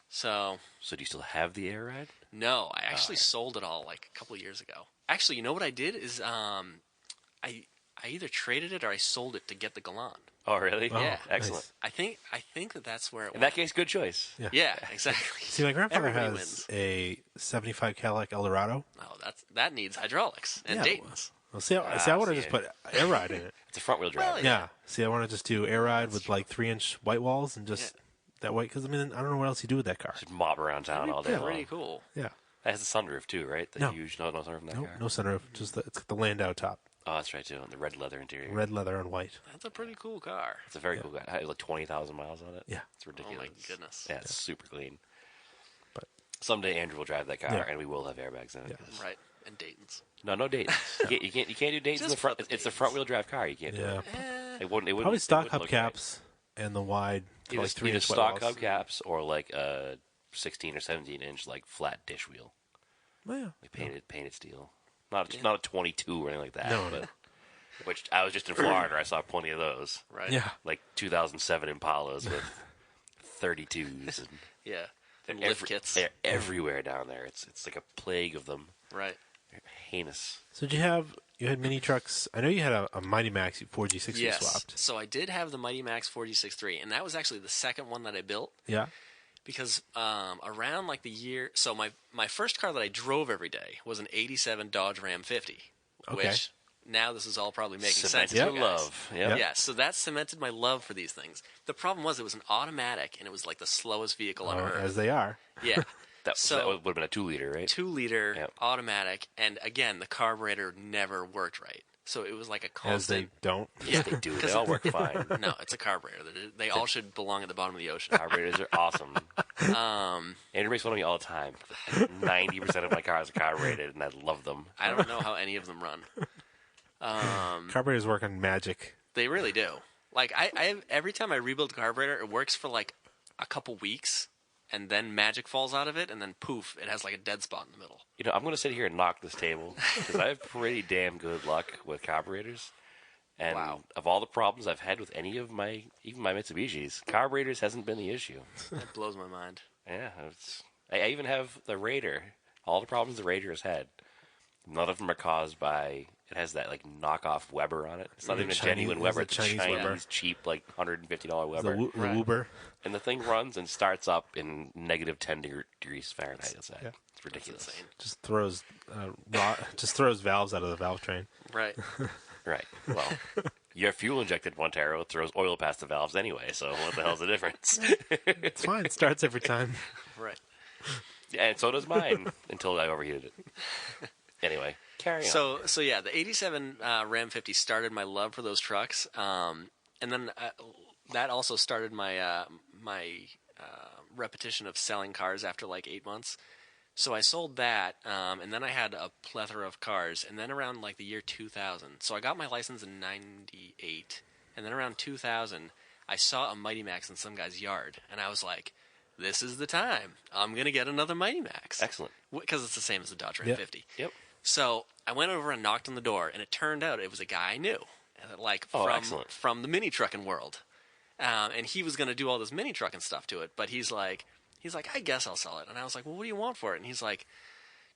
So So do you still have the air ride? no, I actually sold it all like a couple of years ago. Actually, you know what I did is I either traded it or I sold it to get the Galant. Oh, really? Oh, Yeah. Excellent. nice. I think that's where it In went. that case, good choice. Yeah, exactly. See, my grandfather Everybody has wins. a 75 Cadillac Eldorado. Oh, that needs hydraulics and Yeah. Dayton's. Well, see, I want to see just it. put air ride in it. It's a front wheel drive. Well, Yeah. See, I want to just do air ride with like 3-inch white walls and just that way. Because I mean, I don't know what else you do with that car. Just mob around town all day long. Pretty cool. Yeah. That has a sunroof too, right? The No. huge no sunroof in that No, car. no sunroof. Just it's got the Landau top, Oh, that's right too. And the red leather interior. red leather and white. That's a pretty cool car. It's a very cool guy. It has like 20,000 miles on it. Yeah. It's ridiculous. Oh my goodness. Yeah, it's super clean. But Someday Andrew will drive that car, Yeah. and we will have airbags in it. Yeah. 'cause- Right. And Dayton's. No, no Dayton's. You can't do Dayton's in the Just front. put the It's a Dayton's. front wheel drive car. You can't do yeah, it. It wouldn't. probably stock it wouldn't look right. hubcaps and the wide, Either, like 3 either inch stock white walls. hubcaps or like a 16 or 17-inch like flat dish wheel, Oh, yeah. like painted steel. Not a 22 or anything like that. No, but, no. Which I was just in Florida. I saw plenty of those. Right. Yeah. Like 2007 Impalas with 32s and Yeah. And lift kits. They're everywhere down there. It's like a plague of them. Right. They're heinous. So did you had mini trucks? I know you had a Mighty Max 4G60 Yes. swapped. So I did have the Mighty Max 4G63, and that was actually the second one that I built. Yeah. Because around like the year, so my first car that I drove every day was an '87 Dodge Ram 50, Okay. which now this is all probably making Cemented sense. to your you guys. love. Yep. Yeah, so that cemented my love for these things. The problem was it was an automatic, and it was like the slowest vehicle on earth. As they are. Yeah, That So- would have been a 2-liter, right? 2-liter Yep. automatic, and again the carburetor never worked right. So it was like a As they constant. don't. Yeah, They do. They all work fine. No, it's a carburetor. They all should belong at the bottom of the ocean. Carburetors are awesome. Andrew makes fun of me all the time. 90% of my cars are carbureted, and I love them. I don't know how any of them run. Carburetors work on magic. They really do. Like I every time I rebuild a carburetor, it works for like a couple weeks, and then magic falls out of it, and then poof, it has like a dead spot in the middle. You know, I'm going to sit here and knock this table because I have pretty damn good luck with carburetors. And Wow. of all the problems I've had with any of even my Mitsubishis, carburetors hasn't been the issue. That blows my mind. Yeah, I even have the Raider. All the problems the Raider has had, none of them are caused by. It has that like knockoff Weber on it. It's not even a Chinese- genuine it's Weber. a It's a Chinese Chinese Weber. cheap like $150 The, Weber. the Right. Wuber. And the thing runs and starts up in negative 10 degrees Fahrenheit. It's Yeah. It's ridiculous. That's insane. Just throws valves out of the valve train. Right. Right. Well, your fuel injected Montero throws oil past the valves anyway. So what the hell's the difference? It's fine. It starts every time. Right. And so does mine until I overheated it. Anyway, carry on. So yeah, the '87 Ram 50 started my love for those trucks, and then that also started my repetition of selling cars after like 8 months. So I sold that, and then I had a plethora of cars, and then around like the year 2000. So I got my license in '98, and then around 2000, I saw a Mighty Max in some guy's yard, and I was like, "This is the time. I'm gonna get another Mighty Max." Excellent. Because it's the same as the Dodge Ram Yep. 50. Yep. So I went over and knocked on the door, and it turned out it was a guy I knew, like Oh, excellent. from the mini trucking world, and he was going to do all this mini trucking stuff to it. But he's like, I guess I'll sell it, and I was like, well, what do you want for it? And he's like,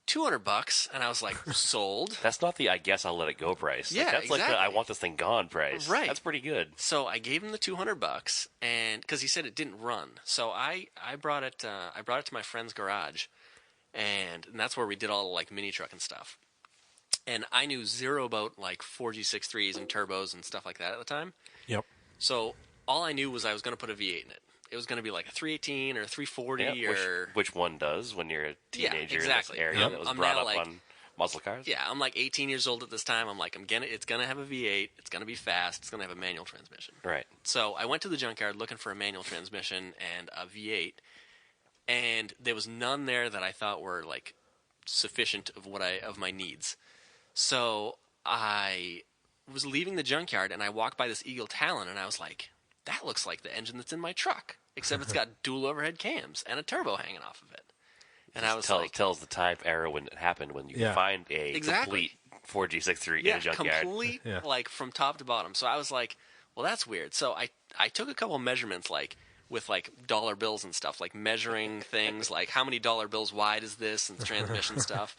$200, and I was like, sold. That's not the I guess I'll let it go price. Yeah, That's like the I exactly. want this thing gone price. Right. That's pretty good. So I gave him the $200, and because he said it didn't run, so I brought it to my friend's garage, and that's where we did all the like mini truck and stuff. And I knew zero about like 4G63s and turbos and stuff like that at the time. Yep. So all I knew was I was going to put a V8 in it. It was going to be like a 318 or a 340 Yeah, or which one does when you're a teenager exactly. in this area Yep. that was I'm brought now, up like- on muscle cars? yeah, I'm like 18 years old at this time. I'm like it's going to have a V8. It's going to be fast. It's going to have a manual transmission. Right. So I went to the junkyard looking for a manual transmission and a V8, and there was none there that I thought were like sufficient of my needs. So I was leaving the junkyard, and I walked by this Eagle Talon, and I was like, that looks like the engine that's in my truck, except it's got dual overhead cams and a turbo hanging off of it. And I was like, tells the time era when it happened, when you find a complete 4G63 in a junkyard. complete, like from top to bottom. So I was like, well, that's weird. So I took a couple measurements, like with like dollar bills and stuff, like measuring things, like how many dollar bills wide is this, and transmission stuff.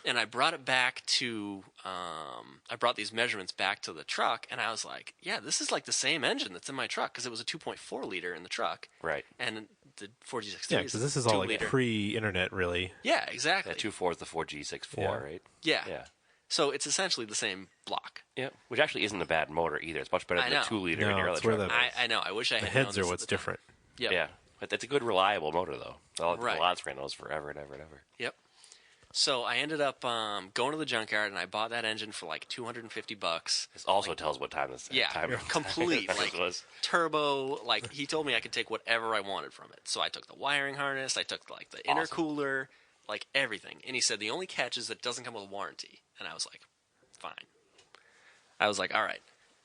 And I brought it back to, I brought these measurements back to the truck, and I was like, yeah, this is like the same engine that's in my truck, because it was a 2.4 liter in the truck. Right. And the 4G63 Yeah, because this is all like liter. pre-internet, really. Yeah, exactly. That 2.4 is the 4G64, right? Yeah. Yeah. So it's essentially the same block. Yeah, which actually isn't a bad motor either. It's much better than the 2 liter in No, your it's other where truck. I know. I wish I The had known heads are this what's at the time. different. Yep. Yeah, but that's a good reliable motor though. The Right. Lance ran those forever and ever and ever. Yep. So I ended up going to the junkyard, and I bought that engine for like $250. This also tells what time this time complete this like was. turbo. Like he told me I could take whatever I wanted from it. So I took the wiring harness, I took like the intercooler, like everything. And he said the only catch is that it doesn't come with a warranty. And I was like, fine. I was like, all right,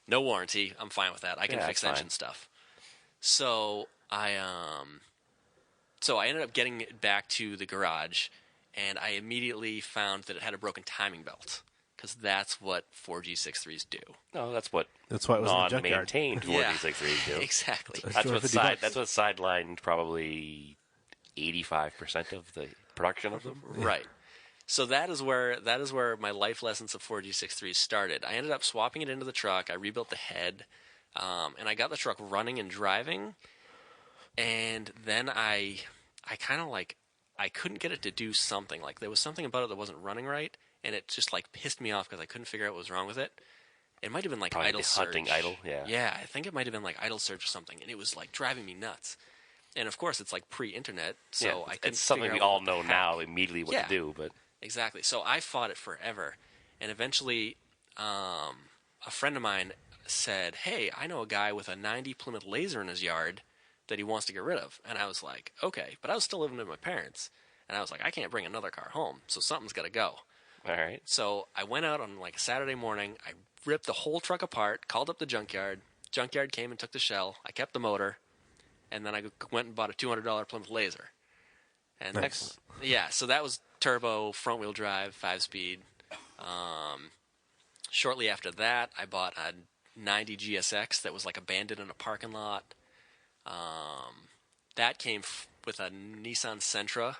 no warranty. I'm fine with that. I can fix engine stuff. So I ended up getting it back to the garage. And I immediately found that it had a broken timing belt, because that's what 4G63s do. No, that's what why it was in the junkyard. non-maintained 4G63s do. Exactly. That's what $250. that's what sidelined probably 85% of the production of them. Right. So that is where my life lessons of 4G63s started. I ended up swapping it into the truck. I rebuilt the head, and I got the truck running and driving. And then I kind of like, I couldn't get it to do something. Like there was something about it that wasn't running right, and it just like pissed me off because I couldn't figure out what was wrong with it. It might have been like Probably idle the surge. hunting idle, yeah. Yeah, I think it might have been like idle surge or something, and it was like driving me nuts. And of course, it's like pre-internet, so I couldn't. It's something figure we out all what the know heck. now immediately what to do, but Exactly. So I fought it forever, and eventually, a friend of mine said, "Hey, I know a guy with a '90 Plymouth Laser in his yard that he wants to get rid of." And I was like, "Okay," but I was still living with my parents, and I was like, "I can't bring another car home, so something's got to go." all right. So I went out on like a Saturday morning. I ripped the whole truck apart, called up the junkyard. Junkyard came and took the shell. I kept the motor, and then I went and bought a $200 Plymouth Laser. And Nice. yeah, so that was turbo, front wheel drive, 5-speed. Shortly after that, I bought a 90 GSX that was like abandoned in a parking lot. That came with a Nissan Sentra,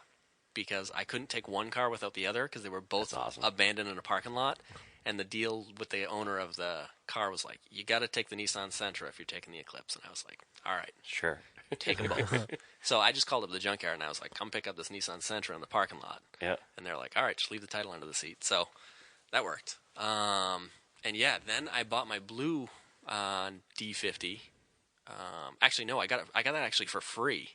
because I couldn't take one car without the other, because they were both awesome. abandoned in a parking lot. And the deal with the owner of the car was like, you got to take the Nissan Sentra if you're taking the Eclipse. And I was like, all right, Sure. take them both. So I just called up the junkyard, and I was like, come pick up this Nissan Sentra in the parking lot. Yeah. And they're like, all right, just leave the title under the seat. So that worked. And yeah, then I bought my blue D50. Actually, no, I got that actually for free.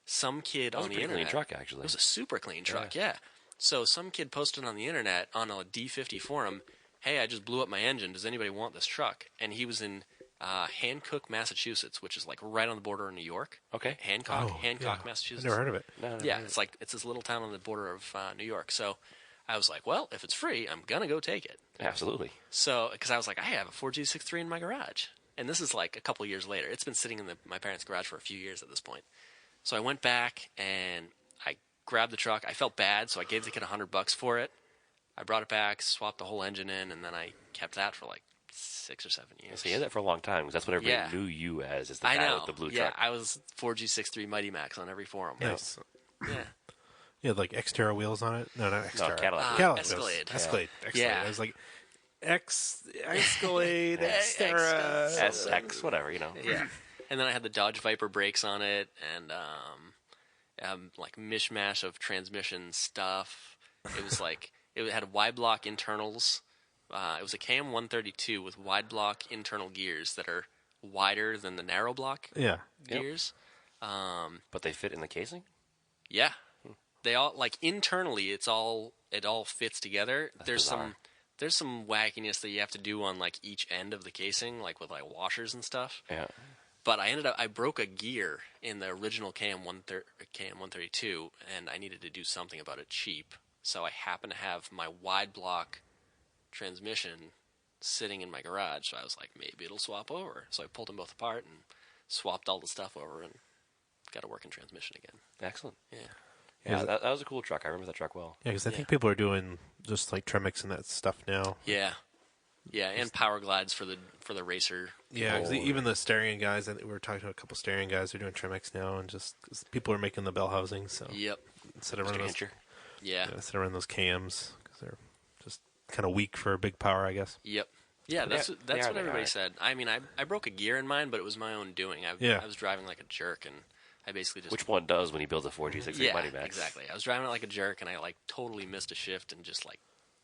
Some kid That was on a the pretty clean internet. truck, actually. It was a super clean truck, yeah. So some kid posted on the internet on a D50 forum, "Hey, I just blew up my engine. Does anybody want this truck?" And he was in Hancock, Massachusetts, which is like right on the border of New York. Okay. Hancock, yeah. Massachusetts. I've never heard of it. No, Yeah, it's this little town on the border of New York. So I was like, well, if it's free, I'm gonna go take it. absolutely. So because I was like, I have a 4G63 in my garage, and this is like a couple years later. It's been sitting in my parents' garage for a few years at this point. So I went back and I grabbed the truck. I felt bad, so I gave the kid $100 for it. I brought it back, swapped the whole engine in, and then I kept that for like 6 or 7 years. So you had that for a long time, because that's what everybody knew you as, is the I guy know. with the blue yeah, truck. I was 4G63 Mighty Max on every forum. Nice. Yeah. You had like Xterra wheels on it? No, not Xterra. Cadillac. Cadillac Escalade. wheels. Escalade. Yeah. I was like, Escalade, Xterra. SX, whatever, Yeah. And then I had the Dodge Viper brakes on it, and like mishmash of transmission stuff. It was like it had wide block internals. It was a KM 132 with wide block internal gears that are wider than the narrow block Yeah. gears. But they fit in the casing? Yeah, they all like internally. It all fits together. bizarre. There's some wackiness that you have to do on like each end of the casing, like with like washers and stuff. Yeah. But I broke a gear in the original KM 132, and I needed to do something about it cheap. So I happened to have my wide block transmission sitting in my garage. So I was like, maybe it'll swap over. So I pulled them both apart and swapped all the stuff over and got a working transmission again. Excellent. Yeah. Yeah, that was a cool truck. I remember that truck well. Yeah, because I Yeah. think people are doing just like Tremix and that stuff now. Yeah. Yeah, and power glides for the racer. Yeah, 'cause people. even the steering guys, I think we were talking to a couple steering guys who are doing Tremix now, and just 'cause people are making the bell housings. So Yep. instead of Mr. running those, Hincher. Yeah. instead of running those cams, because they're just kind of weak for big power, I guess. Yep. Yeah, that's They what everybody alright. said. I mean, I broke a gear in mine, but it was my own doing. Yeah. I was driving like a jerk, and I basically just Which one does when he builds a 4G60 yeah, Money Max? exactly. I was driving it like a jerk, and I like totally missed a shift and just like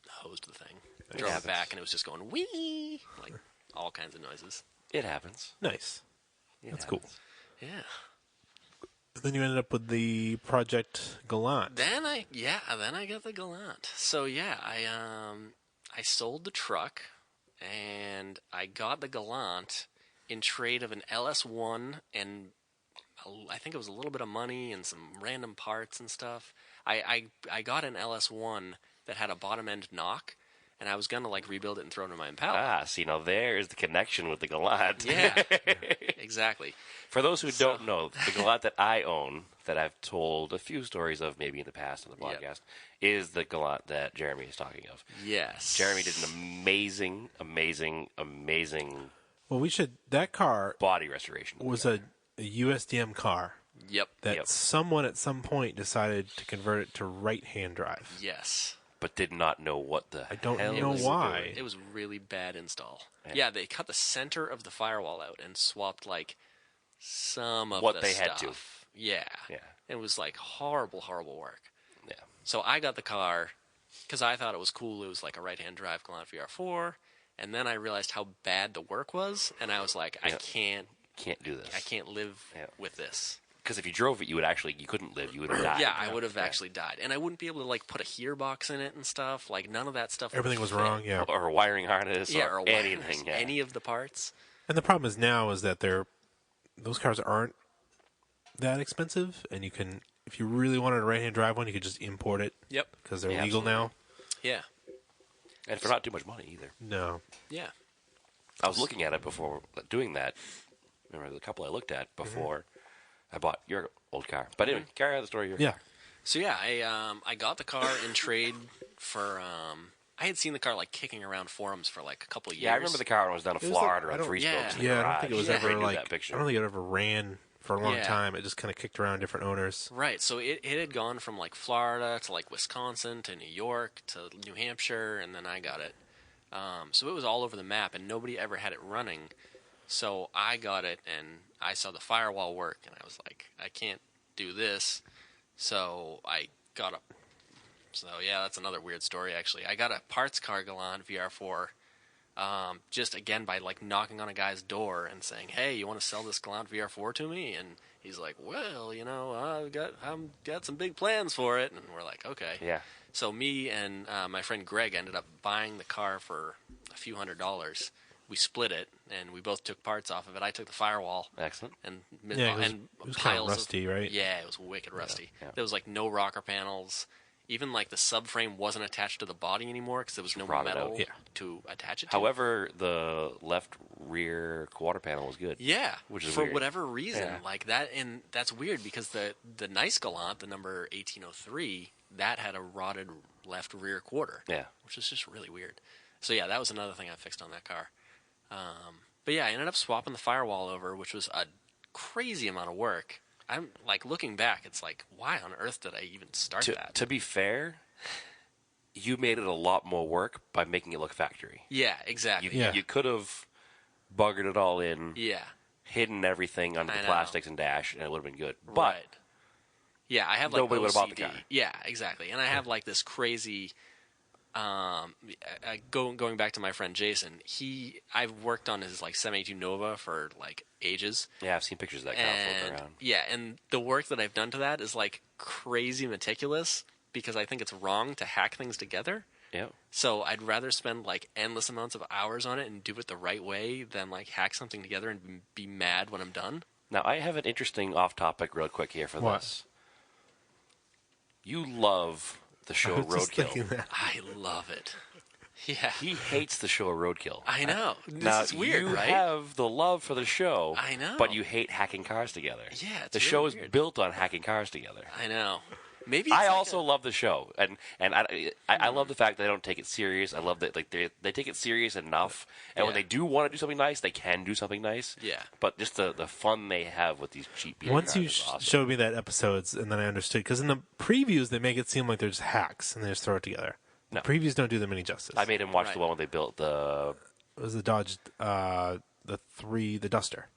hosed the thing. Drove happens. it back, and it was just going wee, like all kinds of noises. It happens. Nice. It That's happens. cool. Yeah. Then you ended up with the Project Gallant. Then I got the Gallant. So yeah, I sold the truck, and I got the Gallant in trade of an LS1 and I think it was a little bit of money and some random parts and stuff. I got an LS1 that had a bottom end knock, and I was gonna like rebuild it and throw it in my Impala. Ah, see, now there's the connection with the Gallant. Yeah, exactly. For those who don't know, the Gallant that I own, that I've told a few stories of maybe in the past on the Yep. podcast, is the Gallant that Jeremy is talking of. Yes, Jeremy did an amazing Well, that car body restoration. was a USDM car Yep. that Yep. someone at some point decided to convert it to right-hand drive. Yes. But did not know what the I don't hell know they were why. doing. It was really bad install. Yeah. Yeah, they cut the center of the firewall out and swapped like some of What the they had to. stuff. Yeah. Yeah. It was like horrible work. Yeah. So I got the car because I thought it was cool. It was like a right-hand drive Galant VR4, and then I realized how bad the work was, and I was like, I Yeah. can't do this. I can't live Yeah. with this. Because if you drove it, you couldn't live. You would have died. Yeah, I would have actually died, and I wouldn't be able to like put a gearbox in it and stuff. Like none of that stuff. would Everything was fit. wrong, yeah. Or a wiring harness. Yeah, or or anything. Yeah. any of the parts. And the problem is now is that those cars aren't that expensive, and you can, if you really wanted a right-hand drive one, you could just import it Yep. because they're Yeah, legal now. Yeah. And for not too much money either. No. Yeah. I was looking at it before doing that. Remember the couple I looked at before I bought your old car. But anyway, carry on the story here. Yeah. So yeah, I got the car in trade for I had seen the car like kicking around forums for like a couple of years. Yeah, I remember the car when I was down to It was like- Florida I on don't- three yeah. spokes in the Yeah, I don't garage. think it was I ever knew like. that picture. I don't think it ever ran for a long Yeah. time. It just kind of kicked around different owners. Right, so it had gone from like Florida to like Wisconsin to New York to New Hampshire, and then I got it. So it was all over the map, and nobody ever had it running. So I got it, and I saw the firewall work, and I was like, I can't do this. So I got a. So yeah, that's another weird story actually. I got a parts car Galant VR4. Just again by like knocking on a guy's door and saying, "Hey, you want to sell this Galant VR4 to me?" And he's like, "Well, you know, I've got some big plans for it." And we're like, "Okay." Yeah. So me and my friend Greg ended up buying the car for a few $100s. We split it, and we both took parts off of it. I took the firewall Excellent. and Yeah, it was kind of piles rusty, right? Yeah, it was wicked rusty. yeah. There was like no rocker panels. Even like the subframe wasn't attached to the body anymore because there was no rotted metal out. Yeah. to attach it to. However, the left rear quarter panel was good. yeah, which is for weird. whatever reason, Yeah. like that, and that's weird because the nice Galant, the number 1803, that had a rotted left rear quarter. Yeah. which is just really weird. So yeah, that was another thing I fixed on that car. But yeah, I ended up swapping the firewall over, which was a crazy amount of work. I'm like looking back, it's like, why on earth did I even start that? To be fair, you made it a lot more work by making it look factory. Yeah, exactly. Yeah. You could have buggered it all in, Yeah. hidden everything under I the know. plastics and dash, and it would have been good. But Right. Yeah, I have like Nobody would've bought the OCD. car. Yeah, exactly. And I have like this crazy. Going back to my friend Jason, I've worked on his like 782 Nova for like ages, yeah, I've seen pictures of that car floating and around. yeah, and the work that I've done to that is like crazy meticulous because I think it's wrong to hack things together. Yeah. So I'd rather spend like endless amounts of hours on it and do it the right way than like hack something together and be mad when I'm done. Now, I have an interesting off-topic real quick here for What? this. You love the show I was just thinking Roadkill. that. I love it. Yeah. He hates the show Roadkill. I know. This Now, is weird, you right? have the love for the show. I know. But you hate hacking cars together. Yeah, it's the really show is weird. built on hacking cars together. I know. Maybe I it's like also love the show, and I love the fact that they don't take it serious. I love that they take it serious enough, and when Yeah. they do want to do something nice, they can do something nice. Yeah. But just the fun they have with these cheap beer Once cars you is awesome. showed me that episodes, and then I understood, because in the previews they make it seem like they're just hacks and they just throw it together. No. The previews don't do them any justice. I made him watch Right. the one where they built the It was the Dodge, the Duster,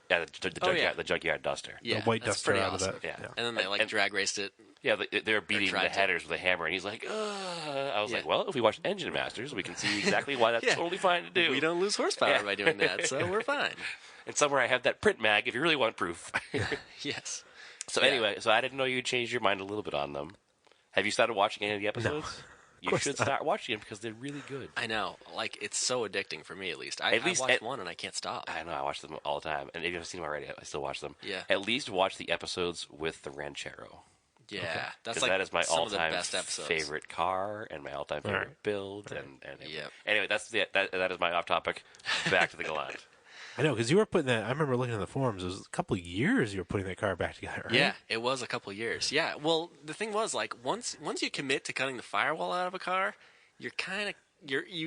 the junkyard duster. Yeah, the white that's Duster pretty out awesome. of that. Yeah. And then they like And- drag raced it. Yeah, they're beating the tried to. headers with a hammer, and he's like, I was Yeah. like, well, if we watch Engine Masters, we can see exactly why that's Yeah. totally fine to do. We don't lose horsepower Yeah. by doing that, so we're fine. And somewhere I have that print mag if you really want proof. Yes. So Yeah. anyway, so I didn't know you changed your mind a little bit on them. Have you started watching any of the episodes? You course should not. start watching them because they're really good. I know. Like, it's so addicting for me, at least. I least watched at- one and I can't stop. I know, I watch them all the time. And if you haven't seen them already, I still watch them. Yeah. At least watch the episodes with the Ranchero. Yeah. That's Because like that is my some of the all-time best episodes. favorite car and my all-time favorite Right. build. And Yep. Anyway, that is my off-topic. Back to the Galant. I know, because you were putting that. I remember looking at the forums. It was a couple of years you were putting that car back together. Right? Yeah, it was a couple years. Yeah, well, the thing was, like, once you commit to cutting the firewall out of a car, you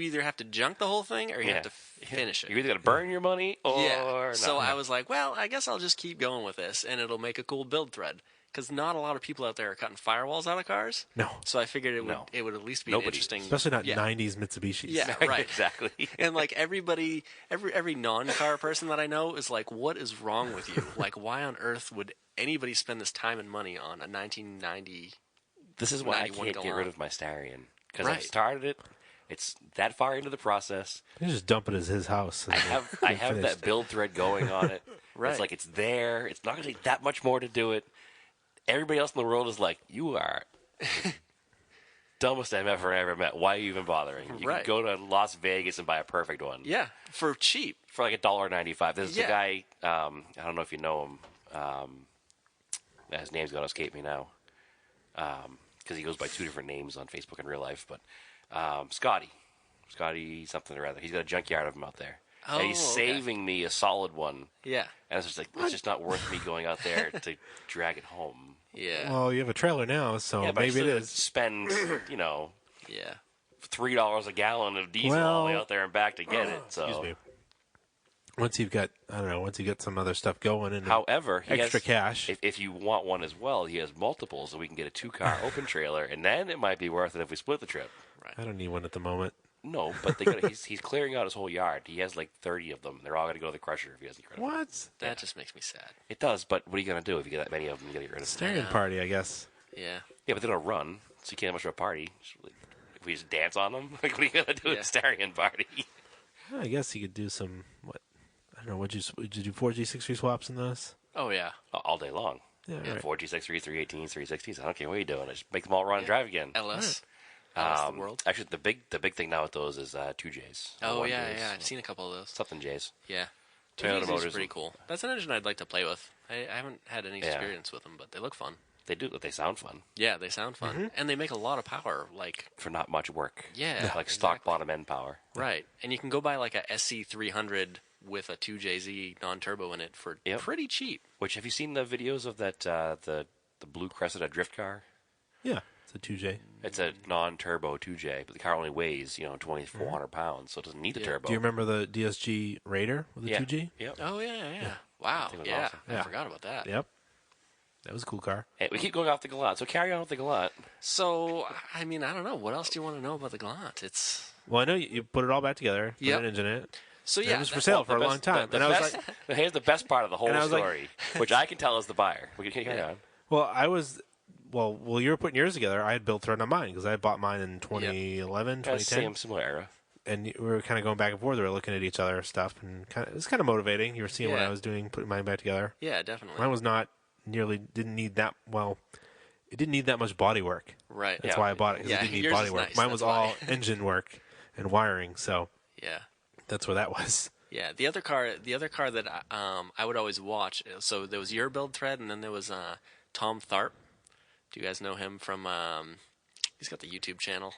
either have to junk the whole thing or you have to finish it. You're either going to burn your money or Yeah. not. So I was like, well, I guess I'll just keep going with this, and it'll make a cool build thread. Because not a lot of people out there are cutting firewalls out of cars. No, So I figured No. it would at least be Nobody. an interesting, especially not yeah. 90s Mitsubishis. Yeah, right. exactly. And like everybody, every non-car person that I know is like, "What is wrong with you? Like, why on earth would anybody spend this time and money on a 1990?" This is why I 91 can't get Galant. rid of my Starion. Because I've Right. started it. It's that far into the process. You just dump it as his house. and I then have you're I have finished. that build thread going on it. Right. It's like it's there. It's not going to take that much more to do it. Everybody else in the world is like, you are dumbest MF I ever met. Why are you even bothering? You Right. can go to Las Vegas and buy a perfect one. Yeah, for cheap. For like $1.95. There's Yeah. the guy, I don't know if you know him. His name's going to escape me now. Because he goes by two different names on Facebook in real life. But Scotty something or other. He's got a junkyard of them out there. Oh, and he's okay. saving me a solid one. Yeah, And it's just like, it's just not worth me going out there to drag it home. yeah, Well, you have a trailer now, so Yeah, but I maybe it still is. spend, yeah. $3 a gallon of diesel all the way out there and back to get it. So, Excuse me. Once you've got, once you get some other stuff going and however, he extra has, cash. If you want one as well, he has multiple, so we can get a 2-car open trailer, and then it might be worth it if we split the trip. I don't need one at the moment. No, but he's clearing out his whole yard. He has like 30 of them. They're all going to go to the crusher if he doesn't get rid of them. What? That just makes me sad. It does, but what are you going to do if you get that many of them? You got to get rid of them. Staring party, I guess. Yeah, Yeah, but they don't run, so you can't have much of a party. If we just dance on them, like what are you going to do at Yeah. a Starion party? I guess you could do some, I don't know, would you do 4G63 swaps in those? oh yeah, All day long. Yeah, right. 4G63, 318s, 360s. I don't care what you're doing. Just make them all run and drive again. LS, LS the world. Actually, the big thing now with those is 2Js. Oh 1Js, yeah, I've seen a couple of those. something Js. Yeah, Toyota 2Js Motors is pretty and- cool. That's an engine I'd like to play with. I haven't had any Yeah. experience with them, but they look fun. They do. They sound fun Yeah, they sound fun, Mm-hmm. and they make a lot of power. Like, for not much work. yeah, like stock exactly. bottom end power. Right, and you can go buy like a SC300 with a 2JZ non-turbo in it for Yep. pretty cheap. Which have you seen the videos of that the blue Cressida drift car? Yeah, it's a 2J. It's a non-turbo 2J, but the car only weighs 2,400 pounds, so it doesn't need the turbo. Do you remember the DSG Raider with the Yeah. 2G? Yep. Oh yeah. Wow, thing was yeah, awesome. I Yeah. forgot about that. Yep. That was a cool car. Hey, we keep going off the Galant, so carry on with the Galant. So, I mean, I don't know. What else do you want to know about the Galant? It's Well, I know you put it all back together, put Yep. an engine in it. so And yeah. it was for that- sale for a The long best- time. the And I was best- like, here's the best part of the whole And I was like- story, which I can tell as the buyer. We can carry on. well, well, you were putting yours together. I had built thread on mine because I bought mine in 2011, 2010. Same similar era. And we were kind of going back and forth. We were looking at each other's stuff, and it was kind of motivating. You were seeing what Yeah. I was doing, putting mine back together. Yeah, definitely. Mine was not didn't need that, it didn't need that much body work. Right. That's Yeah. why I bought it, because Yeah, it didn't need yours body is work. nice, Mine was that's all why. engine work and wiring, so Yeah. that's where that was. Yeah, the other car that I would always watch. So there was your build thread, and then there was Tom Tharp. Do you guys know him from? He's got the YouTube channel.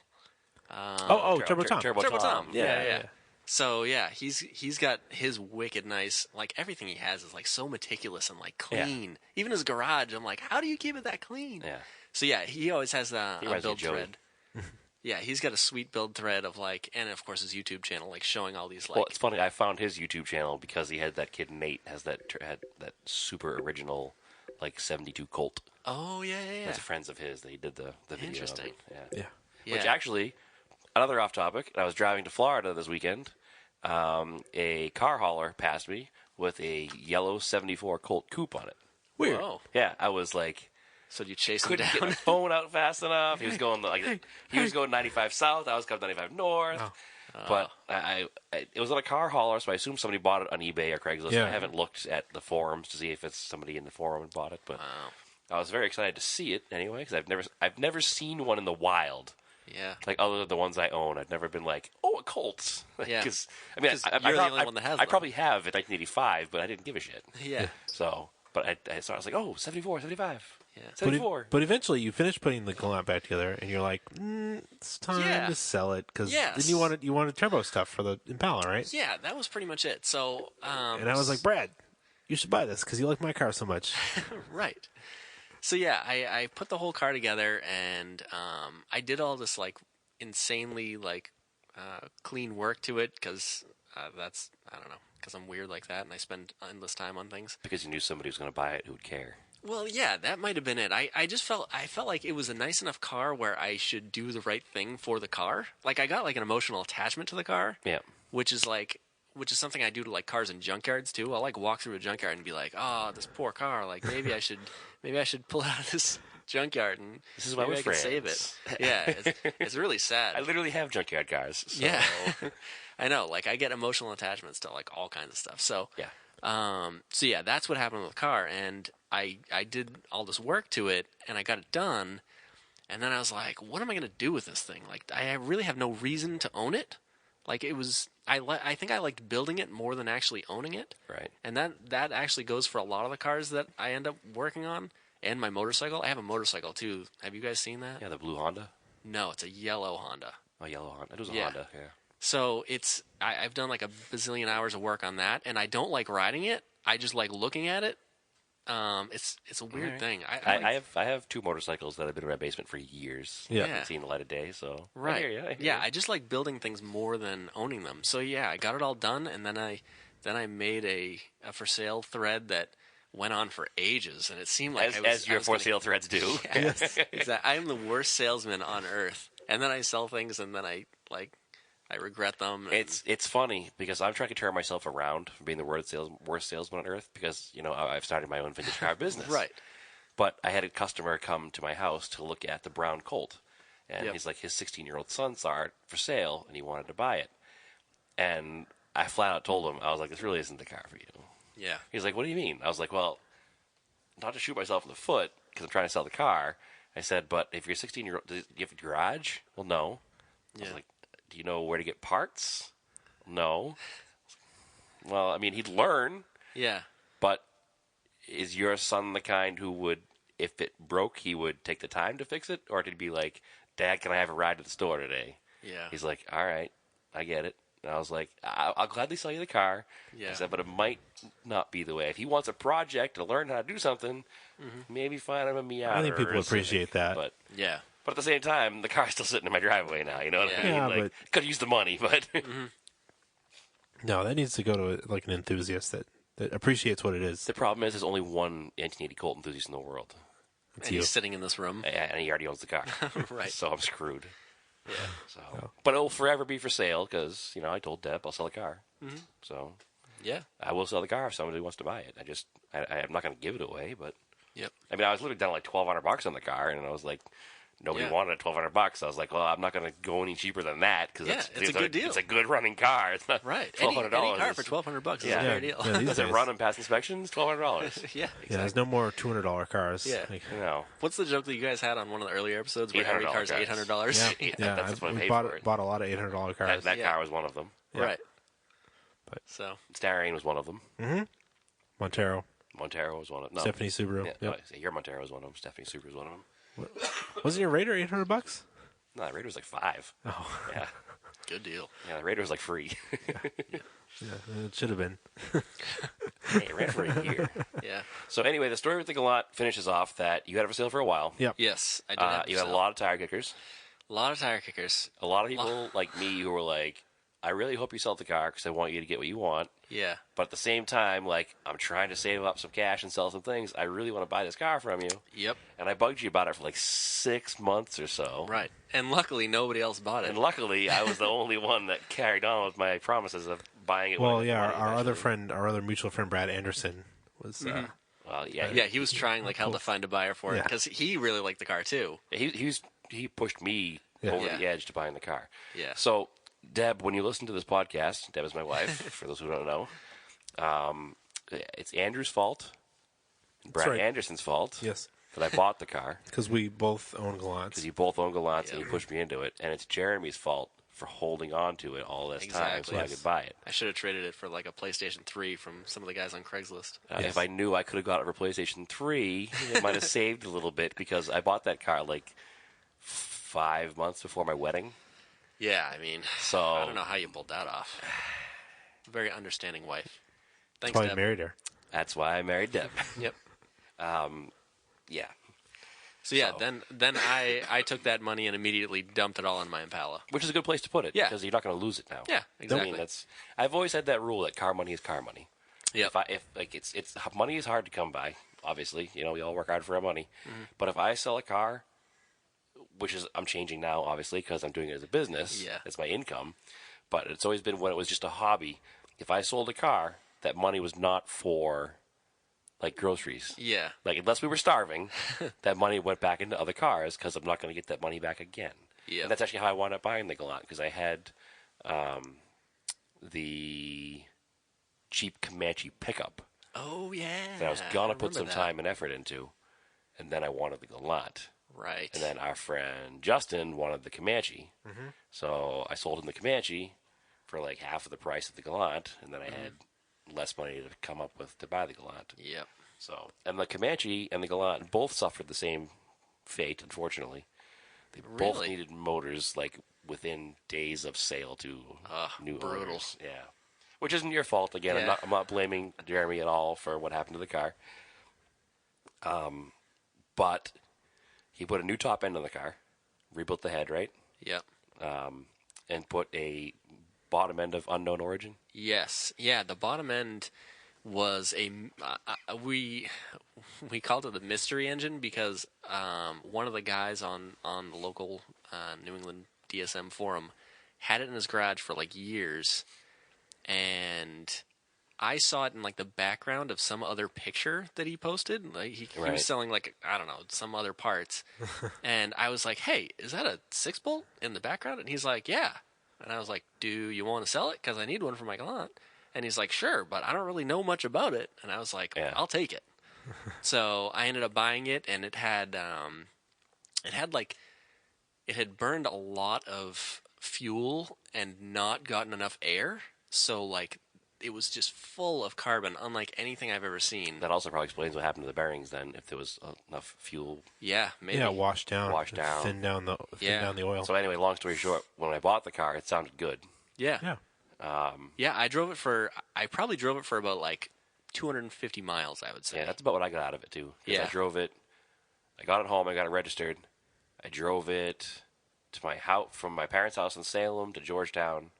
Turbo Tom. Turbo Turbo Tom. Tom. Yeah. So yeah, he's got his wicked nice, like everything he has is like so meticulous and like clean. Even his garage, I'm like, how do you keep it that clean? Yeah. So yeah, he always has a reminds me of build Joey. thread. Yeah, he's got a sweet build thread of like, and of course his YouTube channel, like showing all these like. Well, it's funny. I found his YouTube channel because he had that kid Nate had that super original like 72 Colt. Oh yeah. That's friends of his that he did the video. Interesting. Of it. Yeah. Which actually, another off topic. I was driving to Florida this weekend. A car hauler passed me with a yellow 74 Colt coupe on it. Weird. Whoa. Yeah, I was like, So you chase him couldn't get down? my phone out fast enough. He was going he was going 95 south. I was coming 95 north. Oh. But it was on a car hauler, so I assume somebody bought it on eBay or Craigslist. Yeah. I haven't looked at the forums to see if it's somebody in the forum who bought it, but I was very excited to see it anyway because I've never seen one in the wild. Yeah. Like other than the ones I own, I've never been like, oh, a Colt. Yeah. Because I mean, 'Cause you're the only one that has I them. probably have in 1985, but I didn't give a shit. Yeah. So, but so I was like, oh, 74, 75. Yeah. 74. But eventually you finish putting the Galant back together, and you're like, it's time to sell it because Yes. then you wanted turbo stuff for the Impala, right? Yeah, that was pretty much it. So, And I was like, Brad, you should buy this because you like my car so much. right. So yeah, I put the whole car together, and I did all this like insanely like clean work to it because that's I don't know because I'm weird like that, and I spend endless time on things. Because you knew somebody was going to buy it who would care. Well, yeah, that might have been it. I just felt like it was a nice enough car where I should do the right thing for the car. Like I got like an emotional attachment to the car. Yeah. Which is something I do to like cars in junkyards too. I'll like walk through a junkyard and be like, "Oh, this poor car. Like maybe I should pull out of this junkyard and This is why maybe we're I can friends. save it." Yeah, it's really sad. I literally have junkyard cars. So. Yeah, I know. Like I get emotional attachments to like all kinds of stuff. So Yeah. so yeah, that's what happened with the car, and I did all this work to it, and I got it done, and then I was like, what am I gonna do with this thing? Like I really have no reason to own it. Like it was, I think I liked building it more than actually owning it. Right. And that actually goes for a lot of the cars that I end up working on, and my motorcycle. I have a motorcycle too. Have you guys seen that? Yeah, the blue Honda. No, it's a yellow Honda. Oh, yellow Honda. It was a Yeah. Honda. Yeah. So I've done like a bazillion hours of work on that, and I don't like riding it. I just like looking at it. It's a weird Right. thing. I have two motorcycles that have been in my basement for years. Yeah. I haven't seen the light of day, so Right. I hear ya, I hear Yeah, ya. I just like building things more than owning them. So yeah, I got it all done, and then I made a for sale thread that went on for ages, and it seemed like as your I was for gonna- sale threads do. Yes, exactly. I am the worst salesman on earth, and then I sell things, and then I regret them. And, It's funny because I'm trying to turn myself around from being the worst salesman on earth because I've started my own vintage car business. right. But I had a customer come to my house to look at the brown Colt, and Yep. he's like, his 16-year-old son saw it for sale, and he wanted to buy it. And I flat out told him, I was like, this really isn't the car for you. Yeah. He's like, what do you mean? I was like, well, not to shoot myself in the foot because I'm trying to sell the car. I said, but if you're 16-year-old, do you have a garage? Well, no. I Yeah. was like, do you know where to get parts? No. Well, I mean, he'd learn, Yeah. but is your son the kind who would, if it broke, he would take the time to fix it? Or did he be like, Dad, can I have a ride to the store today? Yeah. He's like, all right, I get it. And I was like, I'll gladly sell you the car. Yeah. I said, but it might not be the way. If he wants a project to learn how to do something, maybe find him a Miata. I think people or something. appreciate that. But Yeah. at the same time, the car's still sitting in my driveway now. You know what I mean? Yeah, Like, but- could use the money, but No, that needs to go to like an enthusiast that appreciates what it is. the problem is, there's only one 1980 Colt enthusiast in the world, It's And you. he's sitting in this room. and he already owns the car. Right. So I'm screwed. Yeah. So, but it will forever be for sale because I told Deb I'll sell the car. So Yeah. I will sell the car if somebody wants to buy it. I'm not going to give it away, but Yep. I mean, I was literally down like $1,200 on the car, and I was like, nobody Yeah. wanted it $1,200. I was like, well, I'm not going to go any cheaper than that because Yeah, it's a good deal. It's a good running car. It's not Right. $1,200. Any car for $1,200 is Yeah. a fair Yeah. deal. Yeah, these Does it days. run and pass inspections? $1,200. Yeah. Yeah, there's no more $200 cars. Yeah. Like, What's the joke that you guys had on one of the earlier episodes where every $800 car's cars. $800? yeah, Yeah, yeah. that's what I we paid bought for it. bought a lot of $800 cars. That Yeah. car was one of them. Yeah. Right. But- So Starion was one of them. Montero, Montero was one of them. No. Stephanie Subaru. Yeah, Yep. your Montero was one of them. Stephanie Super was one of them. Wasn't your Raider $800? No, the Raider was like $5. Oh, Yeah. Good deal. Yeah, the Raider was like free. yeah, it should have been. Hey, it ran for a year. Yeah. So anyway, the story with the Galant finishes off that you had it for sale for a while. Yep. Yes, I did have You had a lot of tire kickers. A lot of tire kickers. A lot of people like me who were like, I really hope you sell the car because I want you to get what you want. Yeah. But at the same time, like, I'm trying to save up some cash and sell some things. I really want to buy this car from you. Yep. And I bugged you about it for like 6 months or so. Right. And luckily, nobody else bought it. And luckily, I was the only one that carried on with my promises of buying it. Well, when yeah, money our other eventually. friend, our other mutual friend, Brad Anderson, was. Well, yeah, Yeah, he was trying like hell to find a buyer for it Yeah. because he really liked the car too. he pushed me Yeah. over Yeah. the edge to buying the car. Yeah. So, Deb, when you listen to this podcast, Deb is my wife. For those who don't know, it's Andrew's fault, Brad right. Anderson's fault. Yes, That I bought the car because we both own Gallants. because you both own Gallants and Yeah. you pushed me into it, and it's Jeremy's fault for holding on to it all this time so Exactly. I Yes. could buy it. I should have traded it for like a PlayStation 3 from some of the guys on Craigslist. Yes. If I knew I could have got it for PlayStation 3, it might have saved a little bit because I bought that car like 5 months before my wedding. Yeah, I mean, So I don't know how you pulled that off. Very understanding wife. That's Thanks, why I Deb. married her. that's why I married Deb. Yep. Yeah. So yeah, So- then I took that money and immediately dumped it all in my Impala. Which is a good place to put it. Yeah. Because you're not going to lose it now. Yeah, exactly. I mean, I've always had that rule that car money is car money. Yep. If it's money is hard to come by. Obviously, we all work hard for our money. Mm-hmm. But if I sell a car, which is I'm changing now, obviously, because I'm doing it as a business. Yeah. It's my income. But it's always been when it was just a hobby. If I sold a car, that money was not for like groceries. Yeah. Like unless we were starving, that money went back into other cars because I'm not going to get that money back again. Yeah. And that's actually how I wound up buying the Galant because I had the Jeep Comanche pickup Oh yeah. that I was gonna I put some remember that. time and effort into, and then I wanted the Galant, Right. and then our friend Justin wanted the Comanche, so I sold him the Comanche for like half of the price of the Galant, and then I had less money to come up with to buy the Galant. Yep. So, and the Comanche and the Galant both suffered the same fate, unfortunately. They both Really? needed motors like within days of sale to new brutal. owners. Yeah, which isn't your fault. Again, Yeah. I'm not blaming Jeremy at all for what happened to the car. But he put a new top end on the car, rebuilt the head, right, Yep. and put a bottom end of unknown origin. Yes. Yeah. The bottom end was we called it the mystery engine because one of the guys on the local New England DSM forum had it in his garage for like years, and I saw it in like the background of some other picture that he posted. Like he Right. was selling like I don't know some other parts, and I was like, "Hey, is that a 6-bolt in the background?" And he's like, "Yeah." And I was like, "Do you want to sell it? Because I need one for my Galant." And he's like, "Sure, but I don't really know much about it." And I was like, Yeah. "I'll take it." So I ended up buying it, and it had burned a lot of fuel and not gotten enough air. So like it was just full of carbon, unlike anything I've ever seen. That also probably explains what happened to the bearings then, if there was enough fuel. Yeah, maybe. Yeah, washed down, thin down the oil. So anyway, long story short, when I bought the car, it sounded good. Yeah. Yeah. Yeah, I probably drove it for about like 250 miles, I would say. Yeah, that's about what I got out of it too. 'Cause Yeah. I drove it. I got it home. I got it registered. I drove it to my house from my parents' house in Salem to Georgetown.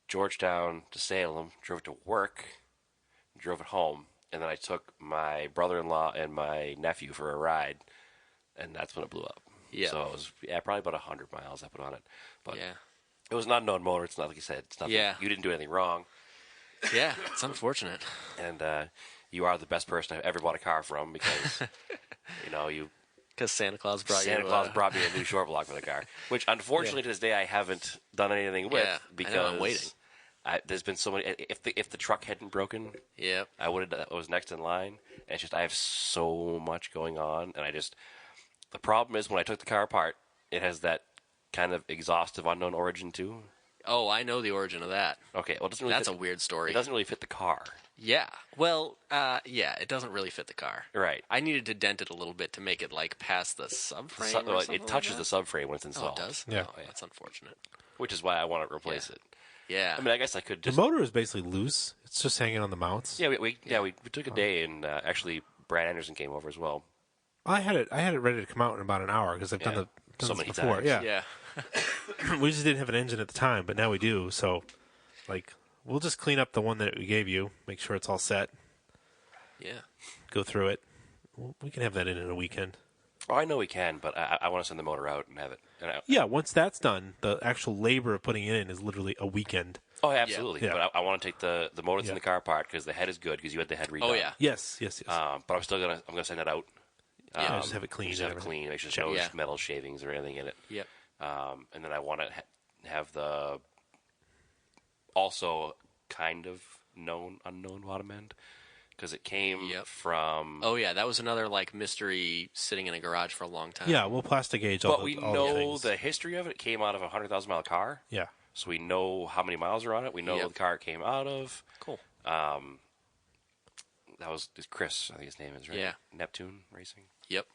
Georgetown to Salem. Drove it to work. Drove it home, and then I took my brother-in-law and my nephew for a ride, and that's when it blew up. Yeah. So it was probably about 100 miles I put on it, but Yeah. it was not an unknown motor. It's not like you said. It's nothing. Yeah. You didn't do anything wrong. Yeah, it's unfortunate. And you are the best person I've ever bought a car from because, you Because Santa Claus brought Santa you Claus brought me a new short block for the car, which unfortunately to this day I haven't done anything with Yeah, I know, because I'm waiting. there's been so many. If the truck hadn't broken, Yep. I would have. I was next in line. And it's just I have so much going on, and the problem is when I took the car apart, it has that kind of exhaustive unknown origin too. Oh, I know the origin of that. Okay, well, it doesn't really That's fit, a weird story. It doesn't really fit the car. Yeah. Well, yeah, it doesn't really fit the car. Right. I needed to dent it a little bit to make it like past the subframe. Well, or something it touches like the subframe when it's that? Oh, installed. it does. Yeah. Oh, that's unfortunate. Which is why I want to replace it. Yeah. I mean, I guess I could The just. motor is basically loose. It's just hanging on the mounts. Yeah, we took a day, and actually Brad Anderson came over as well. I had it ready to come out in about an hour because I've Yeah. done So this many before. times. Yeah. Yeah. We just didn't have an engine at the time, but now we do. So, like, we'll just clean up the one that we gave you, make sure it's all set, Yeah. go through it. We can have that in a weekend. Oh, I know we can, but I want to send the motor out and have it. Yeah, once that's done, the actual labor of putting it in is literally a weekend. Oh, absolutely. Yeah. But I want to take the motor that's in Yeah. the car apart because the head is good because you had the head redone. Oh, yeah. Yes. But I'm gonna send it out. Yeah, just have it cleaned Just have and it everything. clean. Make sure there's no Yeah. metal shavings or anything in it. Yep. And then I want to have the also kind of unknown bottom end because it came Yep. from. Oh, yeah. That was another like mystery sitting in a garage for a long time. Yeah, we'll plastic gauge all But the we all know things. the history of it. It came out of a 100,000-mile car, Yeah. so we know how many miles are on it. We know Yep. the car it came out of. Cool. That was Chris, I think his name is, right? Yeah. Neptune Racing. Yep.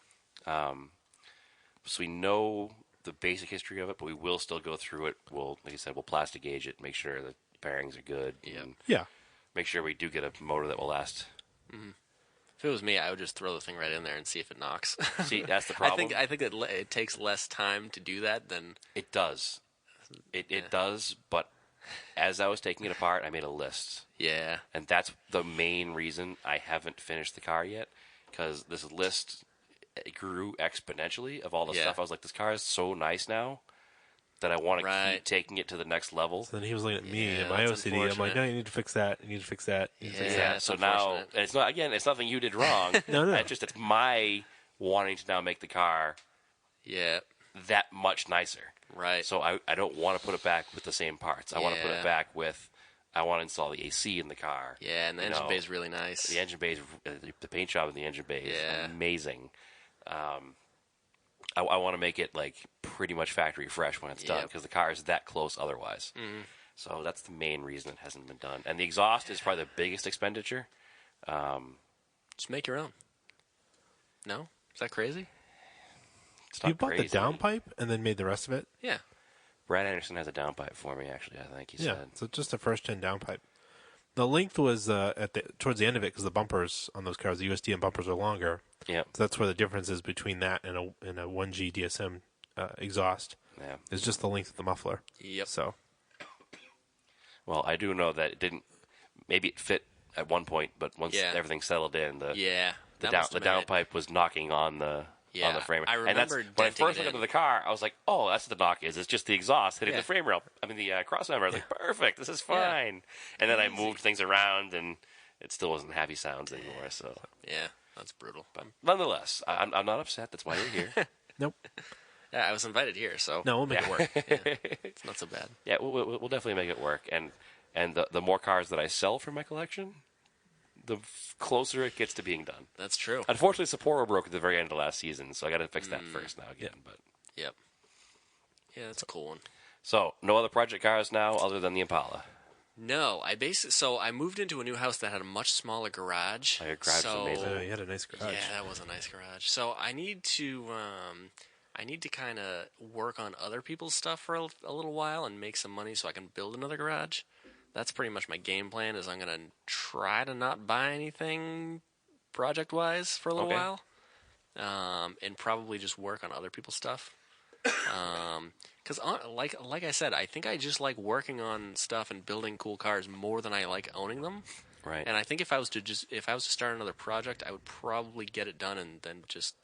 So we know the basic history of it, but we will still go through it. We'll, like I said, we'll plastic gauge it, make sure the bearings are good, Yep. and Yeah. make sure we do get a motor that will last. If it was me, I would just throw the thing right in there and see if it knocks. See, that's the problem. I think it takes less time to do that than. It does. It does, but as I was taking it apart, I made a list. Yeah. And that's the main reason I haven't finished the car yet, because this list grew exponentially of all the Yeah. stuff. I was like, this car is so nice now that I want to Right. keep taking it to the next level. So then he was looking at me Yeah, and my that's OCD. I'm like, unfortunate. no, you need to fix that. You need to fix that. You need to fix Yeah. that. That's So now, unfortunate. it's not, again, it's nothing you did wrong. No. It's my wanting to now make the car Yeah. that much nicer. Right. So I don't want to put it back with the same parts. I want to put Yeah. it back with, I want to install the AC in the car. Yeah, and the You engine know, bay is really nice. The engine bay, the paint job in the engine bay is Yeah. amazing. I want to make it like pretty much factory fresh when it's done Yep. because the car is that close otherwise. Mm-hmm. So that's the main reason it hasn't been done. And the exhaust is probably the biggest expenditure. Just make your own. No? Is that crazy? It's not You bought crazy. the downpipe and then made the rest of it? Yeah. Brad Anderson has a downpipe for me, actually. I think he Yeah. said. So just a first gen downpipe. The length was towards the end of it because the bumpers on those cars, the USDM bumpers are longer. Yeah, So that's where the difference is between that and a 1G DSM exhaust. yeah. Is just the length of the muffler. Yep. So Well, I do know that it didn't. Maybe it fit at one point, but once Yeah. everything settled in, Yeah. the That must have been it. downpipe was knocking on the Yeah, frame. I and that's remember when I denting first it looked in. under the car. I was like, "Oh, that's what the knock is. It's just the exhaust hitting Yeah. the frame rail. I mean, the cross member." I was like, "Perfect. This is fine." And then I moved things around, and it still wasn't happy sounds anymore. So, Yeah. That's brutal. but nonetheless, I'm not upset. That's why you're here. nope. Yeah, I was invited here, so No, we'll make it work. it's not so bad. Yeah, we'll definitely make it work. And the more cars that I sell from my collection, the closer it gets to being done. That's true. Unfortunately, Sapporo broke at the very end of last season, so I got to fix that first now again. But Yep. Yeah, that's a cool one. so no other project cars now other than the Impala. No, I moved into a new house that had a much smaller garage. Oh, your garage is so, amazing. You had a nice garage. Yeah, that was a nice garage. So I need to kind of work on other people's stuff for a little while and make some money so I can build another garage. That's pretty much my game plan. Is I'm gonna try to not buy anything project wise for a little Okay. while, and probably just work on other people's stuff. Because like I said, I think I just like working on stuff and building cool cars more than I like owning them. Right. And I think if I was to start another project, I would probably get it done and then just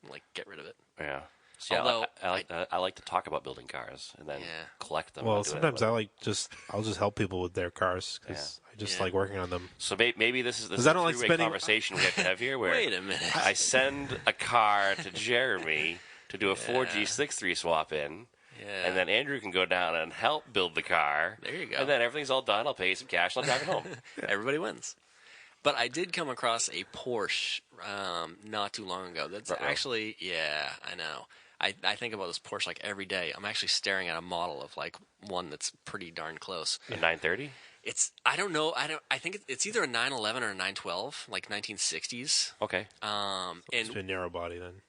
like get rid of it. Yeah. See, Although I like to talk about building cars and then Yeah. collect them. Well, and do sometimes it. I'll just help people with their cars because I just Yeah. like working on them. So maybe this is Because I a don't like three-way spending- conversation we have to have here. Where Wait a minute. I send a car to Jeremy to do a 4G63 swap in. Yeah. And then Andrew can go down and help build the car. There you go. And then everything's all done. I'll pay you some cash and I'll drive it home. Everybody wins. But I did come across a Porsche not too long ago. That's Ruh-roh. actually, yeah, I know. I think about this Porsche like every day. I'm actually staring at a model of like one that's pretty darn close. A 930? I don't know. I think it's either a 911 or a 912, like 1960s. Okay. It's And a narrow body then.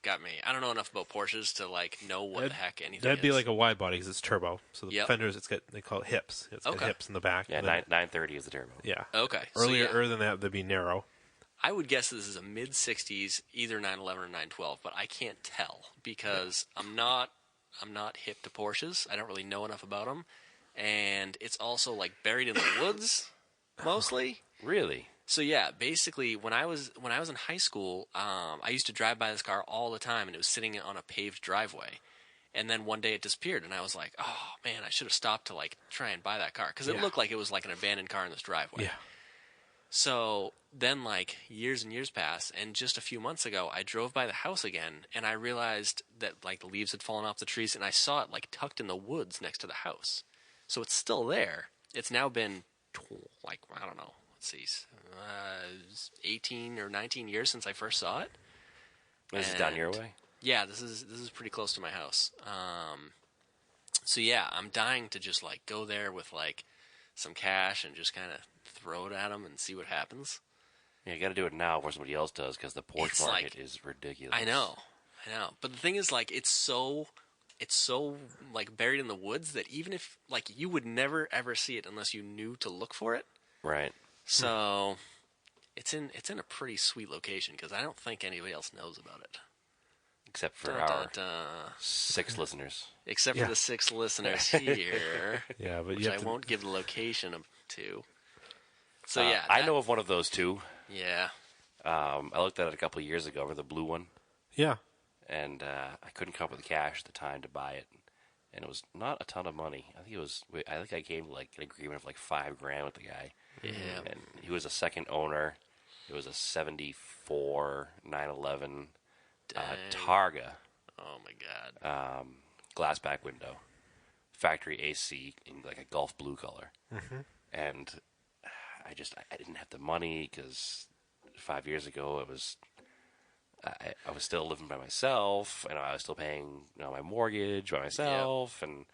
got me. I don't know enough about Porsches to like know what the heck anything That'd be is. like a wide body because it's turbo. So the Yep. fenders, they call it hips. It's got Okay. hips in the back. Yeah, and then- 930 is the turbo. Yeah. Okay. Earlier So, yeah. than that, they'd be narrow. I would guess this is a mid 60s, either 911 or 912, but I can't tell because I'm not hip to Porsches. I don't really know enough about them, and it's also like buried in the woods mostly. Really? So yeah, basically, when I was in high school, I used to drive by this car all the time, and it was sitting on a paved driveway. And then one day it disappeared, and I was like, "Oh man, I should have stopped to like try and buy that car because it Yeah. looked like it was like an abandoned car in this driveway." Yeah. So then, like, years and years passed, and just a few months ago, I drove by the house again, and I realized that, like, the leaves had fallen off the trees, and I saw it, like, tucked in the woods next to the house. So it's still there. It's now been, like, I don't know, let's see, 18 or 19 years since I first saw it. This is down And- your way? Yeah, this is pretty close to my house. So yeah, I'm dying to just, like, go there with, like, some cash and just kind of throw it at them and see what happens. Yeah, you got to do it now before somebody else does because the Porsche It's market like- is ridiculous. I know. But the thing is, like, it's so like buried in the woods that even if like you would never ever see it unless you knew to look for it. Right. So it's in a pretty sweet location because I don't think anybody else knows about it. Except for Dun, our dun, dun. 6 listeners. Except Yeah. for the 6 listeners here, Yeah, but which you I have to, won't give the location to. So yeah, I know of one of those too. Yeah, I looked at it a couple of years ago, the blue one, yeah. and I couldn't come up with the cash at the time to buy it, and it was not a ton of money. I think I came to like an agreement of like $5,000 with the guy. yeah. And he was a second owner. It was a '74 911 Dang. Targa, Oh my god. glass back window, factory AC in like a Gulf blue color, and I didn't have the money because 5 years ago it was. I was still living by myself, and I was still paying my mortgage by myself, and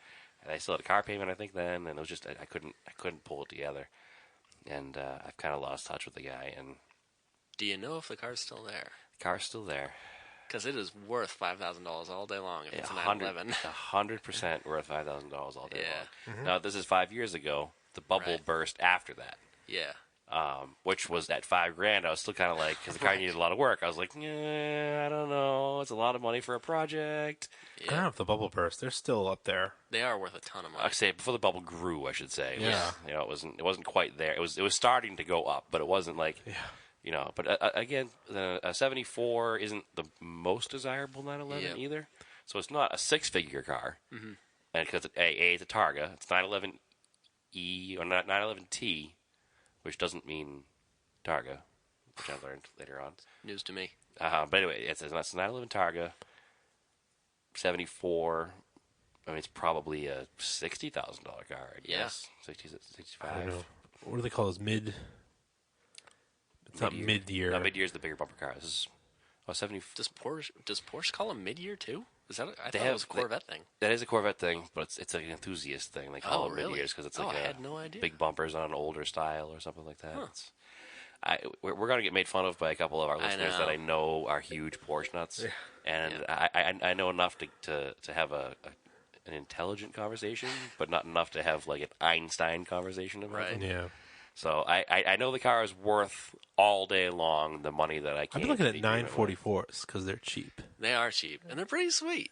I still had a car payment I think then, and it was just I couldn't pull it together, and I've kind of lost touch with the guy, and Do you know if the car's still there? the car's still there. Because it is worth $5,000 all day long if it's a 911. 100% worth $5,000 all day Yeah. long. Now this is 5 years ago. The bubble Right. burst after that. Yeah. Which was at $5,000. I was still kind of like, because the car needed a lot of work. I was like, yeah, I don't know. It's a lot of money for a project. I don't know if the bubble burst. They're still up there. They are worth a ton of money. I'd say before the bubble grew, I should say. Yeah. It wasn't quite there. It was starting to go up, but it wasn't like, But again, a 74 isn't the most desirable 911 Yep. either. So it's not a 6-figure car, and because it's a Targa, it's 911E or 911T. Which doesn't mean Targa, which I learned later on. News to me. But anyway, it's a 911 Targa, 74. I mean, it's probably a $60,000 car, I guess. 60, 65. I don't know. What do they call those mid? It's not mid-year. No, mid-year is the bigger bumper car. This is 70. Does Porsche call them mid-year too? Is that? I They thought it have- was a Corvette thing. That is a Corvette thing, but it's like an enthusiast thing. They call Oh, it really? mid-years because it's Oh, like I a had no idea. big bumpers on an older style or something like that. Huh. We're going to get made fun of by a couple of our I listeners know. that I know are huge Porsche nuts, and I know enough to have an intelligent conversation, but not enough to have like an Einstein conversation about Right. it. Yeah. So I know the car is worth all day long the money that I I've can't. been looking at be agreement with. 944s because they're cheap. They are cheap and they're pretty sweet.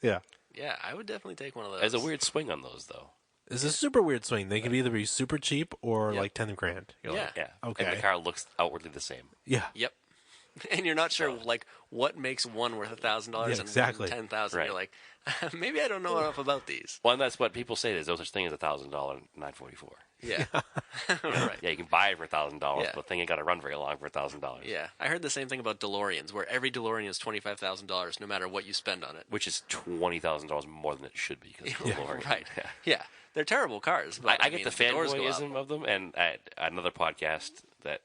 Yeah. Yeah, I would definitely take one of those. There's a weird swing on those though. It's a super weird swing. They can either be super cheap or Yep. like $10,000. You're Yeah. like, Yeah. Okay. And the car looks outwardly the same. yeah. Yep. And you're not sure like what makes one worth $1,000 Yeah, exactly. and 10,000. Right. You're like, maybe I don't know enough about these. Well, and that's what people say. There's no such thing as $1,000 944. Yeah. Right. Yeah, you can buy it for $1,000, Yeah. but the thing ain't got to run very long for $1,000. Yeah, I heard the same thing about DeLoreans, where every DeLorean is $25,000 no matter what you spend on it. Which is $20,000 more than it should be because it's a DeLorean. Right. Yeah. Yeah, they're terrible cars. But, I get mean, the doors go up. fanboyism of them, and another podcast that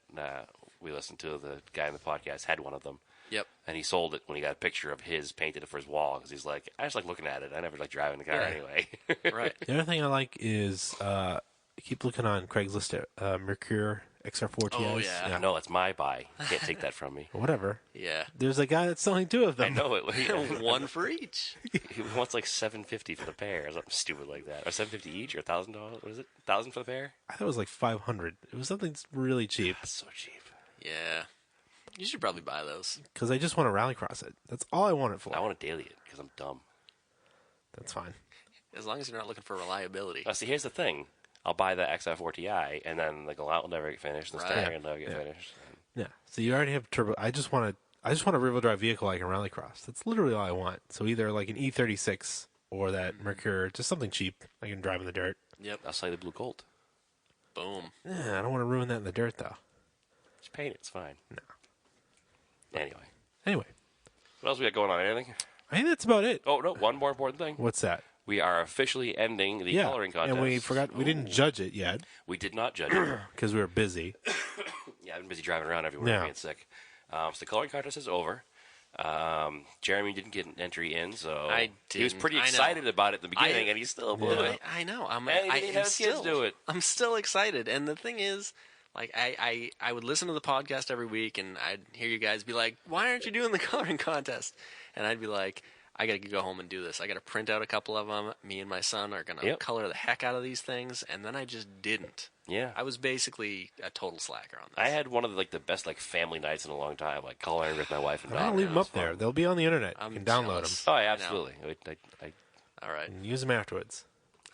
we listened to, the guy in the podcast had one of them, Yep. And he sold it when he got a picture of his painted it for his wall because he's like, I just like looking at it. I never like driving the car Yeah. anyway. Right. The other thing I like is keep looking on Craigslist at Mercure XR4 TIs. Oh, yeah. No, it's my buy. You can't take that from me. Whatever. Yeah. There's a guy that's selling 2 of them. I know it. One for each. He wants like $750 for the pair, or something stupid like that, or $750 each, or $1,000. What is it? $1,000 for the pair? I thought it was like 500. It was something really cheap That's so cheap. Yeah. You should probably buy those. because I just want to rallycross it. That's all I want it for. I want to daily it because I'm dumb. That's fine. As long as you're not looking for reliability. See, here's the thing. I'll buy the XF4 Ti, and then the Galant will never get finished, and the Right. steering will never get finished. Yeah. So you already have turbo. I just want a rear-wheel drive vehicle I can rallycross. That's literally all I want. So either like an E36 or that Mercure, just something cheap I can drive in the dirt. Yep. I'll sell you the Blue Colt. Boom. Yeah, I don't want to ruin that in the dirt though. Just paint it. It's fine. No. Anyway, what else we got going on? Anything? I think that's about it. Oh, no. One more important thing. What's that? We are officially ending the coloring contest. and we forgot we didn't judge it yet We did not judge it. because we were busy. Yeah, I've been busy driving around everywhere Yeah. being sick. So the coloring contest is over. Jeremy didn't get an entry in, so I he was didn't. pretty I know. excited about it in the beginning, and he still blew Yeah. it. I know. And he didn't have his kids do it. I'm still excited. And the thing is, like, I would listen to the podcast every week, and I'd hear you guys be like, "Why aren't you doing the coloring contest?" And I'd be like, "I got to go home and do this. I got to print out a couple of them. Me and my son are gonna Yep. color the heck out of these things." And then I just didn't. Yeah. I was basically a total slacker on this. I had one of the best family nights in a long time, like coloring with my wife and I daughter. don't leave It them was up there. fun. They'll be on the internet. I'm You can download jealous. Oh, yeah, absolutely. I All right. and use them afterwards.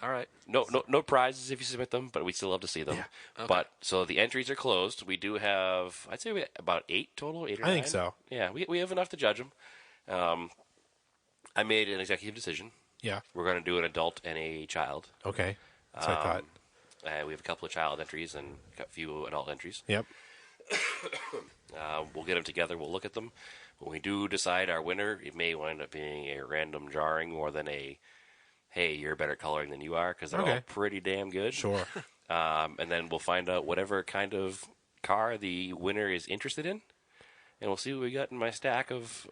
All right. no prizes if you submit them, but we still love to see them. Yeah. Okay. But so the entries are closed. We do have, I'd say, about 8 total. 8 or I 9. think so. Yeah, we have enough to judge them. I made an executive decision. Yeah. We're going to do an adult and a child. Okay. That's what I thought. We have a couple of child entries and a few adult entries. Yep. We'll get them together. We'll look at them. When we do decide our winner, it may wind up being a random drawing more than a, hey, you're better coloring than you are, because they're all Okay. pretty damn good. Sure. And then we'll find out whatever kind of car the winner is interested in, and we'll see what we got in my stack of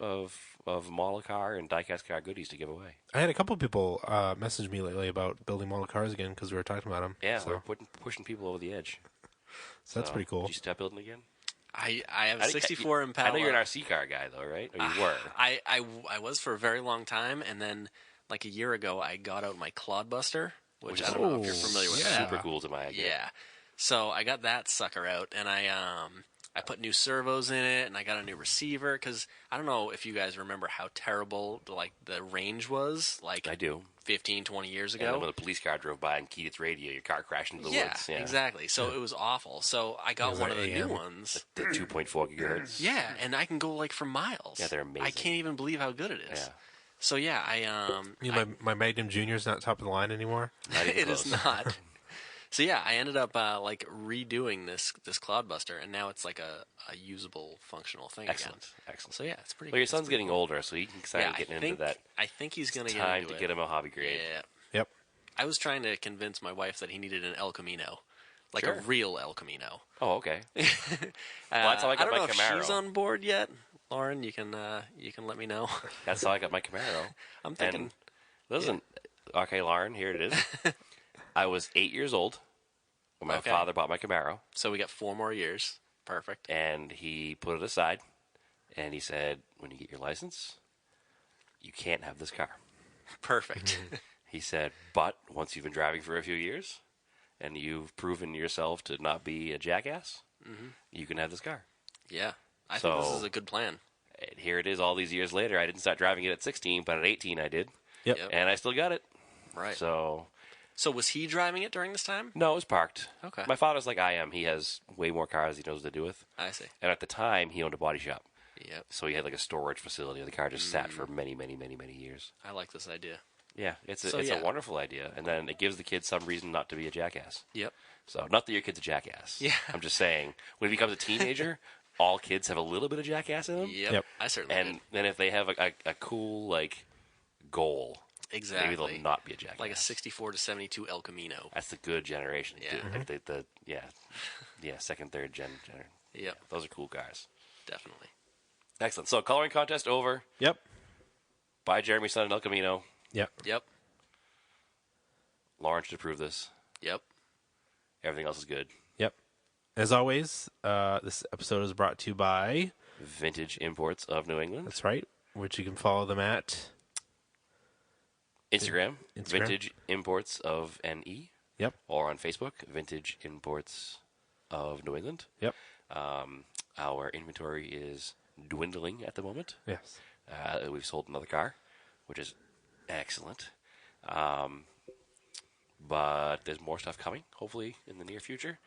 model car and diecast car goodies to give away. I had a couple people message me lately about building model cars again because we were talking about them. Yeah, So, we're pushing people over the edge. so that's pretty cool. Did you start building again? I have a I think- 64 Impala. I know you're an RC car guy, though, right? Or you were. I was for a very long time, and then like a year ago, I got out my Clodbuster, which I don't know if you're familiar with yeah. that. Super cool to my idea. Yeah. So I got that sucker out, and I put new servos in it, and I got a new receiver because I don't know if you guys remember how terrible the range was I do. 15, 20 years And then ago. when the police car drove by and keyed its radio, your car crashed into the woods. Yeah, exactly. So it was awful. So I got was one like of the AM. new ones. The 2.4 gigahertz. Yeah, and I can go for miles. Yeah, they're amazing. I can't even believe how good it is. Yeah. So yeah, You know, my Magnum Junior's not top of the line anymore. Not even it is close. not. So yeah, I ended up redoing this Cloudbuster, and now it's like a usable, functional thing Excellent. again. Excellent. So yeah, it's pretty. Well, your it's son's pretty getting older, so he can start Yeah, getting I into think, that. I think he's gonna get Time into to it. get him a hobby grade. Yeah, Yep. I was trying to convince my wife that he needed an El Camino, like Sure. a real El Camino. Oh, okay. that's how I got don't my know if Camaro. she's on board yet, Lauren. You can let me know. That's how I got my Camaro. I'm thinking. And listen, okay, Lauren, here it is. I was 8 years old when my Okay. father bought my Camaro, So we got 4 more years. Perfect. and he put it aside, and he said, when you get your license, you can't have this car. Perfect. He said, but once you've been driving for a few years, and you've proven yourself to not be a jackass, you can have this car. Yeah, I think this So- is a good plan. And here it is all these years later. I didn't start driving it at 16, but at 18 I did. Yep. Yep. And I still got it. Right. So, So was he driving it during this time? no, it was parked. Okay. My father's like I am. He has way more cars he knows what to do with. I see. And at the time, he owned a body shop. Yep. So he had like a storage facility. The car just sat for many, many, many, many years. I like this idea. Yeah, it's So, a yeah. wonderful idea. And then it gives the kid some reason not to be a jackass. Yep. So, not that your kid's a jackass. Yeah. I'm just saying, when he becomes a teenager, all kids have a little bit of jackass in them. Yep. Yep. I certainly And then if they have a cool, goal, did. Exactly. maybe they'll not be a jackass. Like a 64 to 72 El Camino. That's the good generation. Yeah. Like yeah, second, third gen. Yep. Those are cool cars. Definitely. Excellent. So coloring contest over Yep. by Jeremy Son and El Camino. Yep. Yep. Lauren should approve this. Yep. Everything else is good. Yep. As always, this episode is brought to you by Vintage Imports of New England. That's right, which you can follow them at Instagram, Instagram. Vintage Imports of NE. Yep. Or on Facebook, Vintage Imports of New England. Yep. Our inventory is dwindling at the moment. Yes. We've sold another car, which is excellent. But there's more stuff coming, hopefully, in the near future.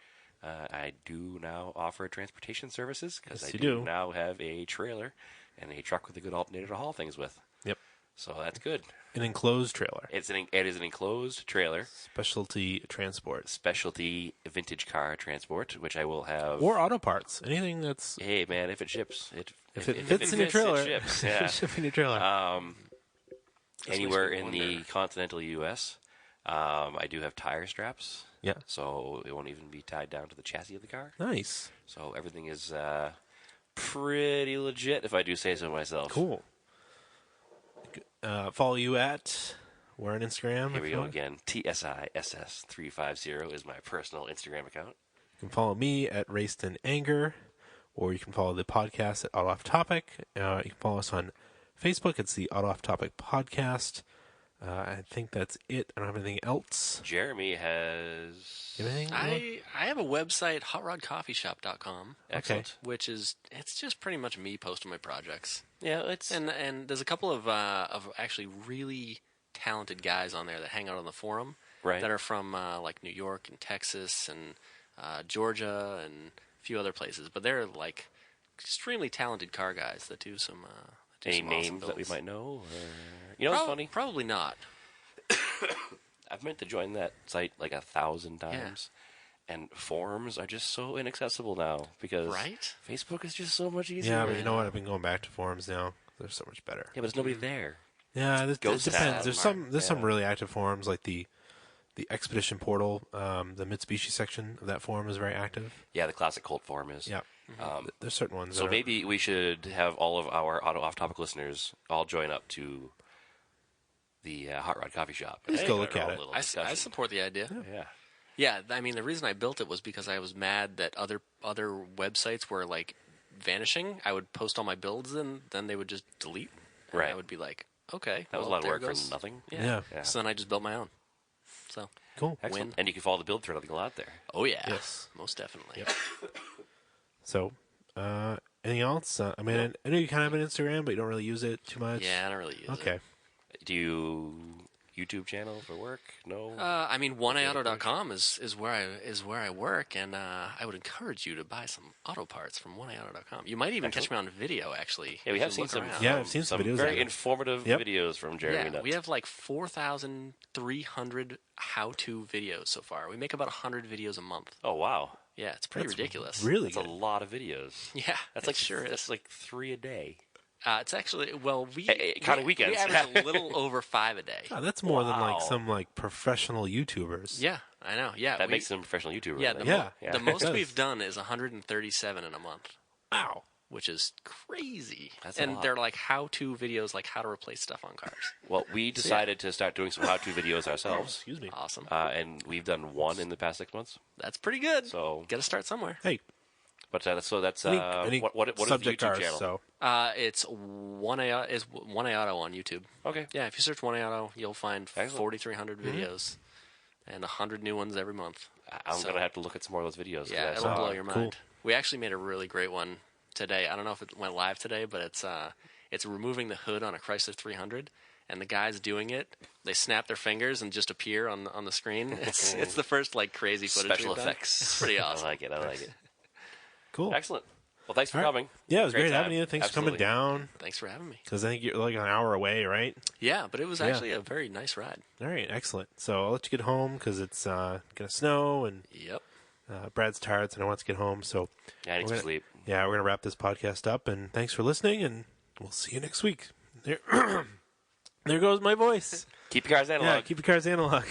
I do now offer transportation services because Yes, I you do do. now have a trailer and a truck with a good alternator to haul things with. Yep. So that's good. An enclosed trailer. It is an enclosed trailer, Specialty transport. specialty vintage car transport, which I will have. Or auto parts. Anything that's... Hey man, if it ships, If it fits in your trailer. it ships. Yeah. Shipping your trailer. Anywhere makes in me the wonder. continental U.S. I do have tire straps, yeah. so it won't even be tied down to the chassis of the car. Nice. So everything is pretty legit, if I do say so myself. Cool. Follow you at... We're on Instagram. Here if we you go want. again. TSISS350 is my personal Instagram account. You can follow me at Raised Anger, or you can follow the podcast at Auto Off Topic. You can follow us on Facebook. It's the Auto Off Topic Podcast. I think that's it. I don't have anything else. Jeremy has... Anything? I have a website, hotrodcoffeeshop.com, Excellent. which is it's just pretty much me posting my projects. Yeah, it's... And there's a couple of actually really talented guys on there that hang out on the forum Right. that are from like New York and Texas and Georgia and a few other places, but they're like extremely talented car guys that do some. Any some awesome names that we builds. might know? You know what's funny? Probably not. I've meant to join that site like 1,000 times. And forums are just so inaccessible now because Right? Facebook is just so much easier. Yeah, but you know what? I've been going back to forums now. They're so much better. Yeah, but there's nobody there. Yeah, it Ghost depends. Town There's some yeah. really active forums like the Expedition Portal. The Mitsubishis section of that forum is very active. Yeah, the classic cult forum is. Yeah. There's certain ones. So that are- maybe we should have all of our auto off-topic listeners all join up to the Hot Rod Coffee Shop. Let's go look at it. I support the idea. Yeah. Yeah, I mean the reason I built it was because I was mad that other websites were like vanishing. I would post all my builds and then they would just delete. And Right. I would be like, okay, That was a well, lot of there work goes- for nothing. Yeah. Yeah. So then I just built my own. So Cool. Excellent. Win. And you can follow the build thread on the lot there. oh yeah, Yes. most definitely. So, anything else? I mean, I know you kind of have an Instagram, but you don't really use it too much. Yeah, I don't really use it. Okay. Do you YouTube channel for work? No. I mean, oneiauto.com is where I work, and I would encourage you to buy some auto parts from oneiauto.com. You might even catch me on video, actually. yeah, we if have you seen look some. around. Yeah, I've seen some videos very of it. informative Yep. videos from Jeremy. Yeah, Nutt. we have like 4,300 how-to videos so far. We make about 100 videos a month. Oh wow, Yeah, it's pretty That's ridiculous. Really that's good. a lot of videos. Yeah, That's it like sure is. That's like 3 a day. It's actually we counting we weekends. average a little over 5 a day. God, that's more than like Wow. some like professional YouTubers. Yeah, I know. Yeah, That makes them a professional YouTuber. Yeah, I think. Yeah. Yeah. the most It does. we've done is 137 in a month, Wow. which is crazy. That's a and lot. they're like how-to videos, like how to replace stuff on cars. Well, we decided to start doing some how-to videos ourselves, Excuse me. Awesome. and we've done one in the past 6 months. That's pretty good. So, Got to start somewhere. Hey, but that's any what is the subject YouTube ours, channel? So It's one A Auto on YouTube. Okay, Yeah, if you search one A Auto, you'll find Excellent. 4,300 videos and 100 new ones every month. I'm So- gonna have to look at some more of those videos. Yeah, 'cause I it'll saw- blow your mind. cool. We actually made a really great one today. I don't know if it went live today, but it's removing the hood on a Chrysler 300. And the guys doing it, they snap their fingers and just appear on the screen. It's the first like crazy footage. Special we've done. effects. It's pretty awesome. I like it. I like it. cool. Excellent. Well, thanks for All right. coming. Yeah, it was great time. having you. Thanks Absolutely. for coming down. Thanks for having me. Because I think you're like an hour away, right? Yeah, but it was actually a very nice ride. All right, excellent. So I'll let you get home because it's gonna snow and Yep. Brad's tired, so I want to get home. So Yeah, I need We're some gonna- sleep. yeah, we're gonna wrap this podcast up. And thanks for listening. And we'll see you next week. There, there goes my voice. Keep your cars analog. Yeah, keep your cars analog.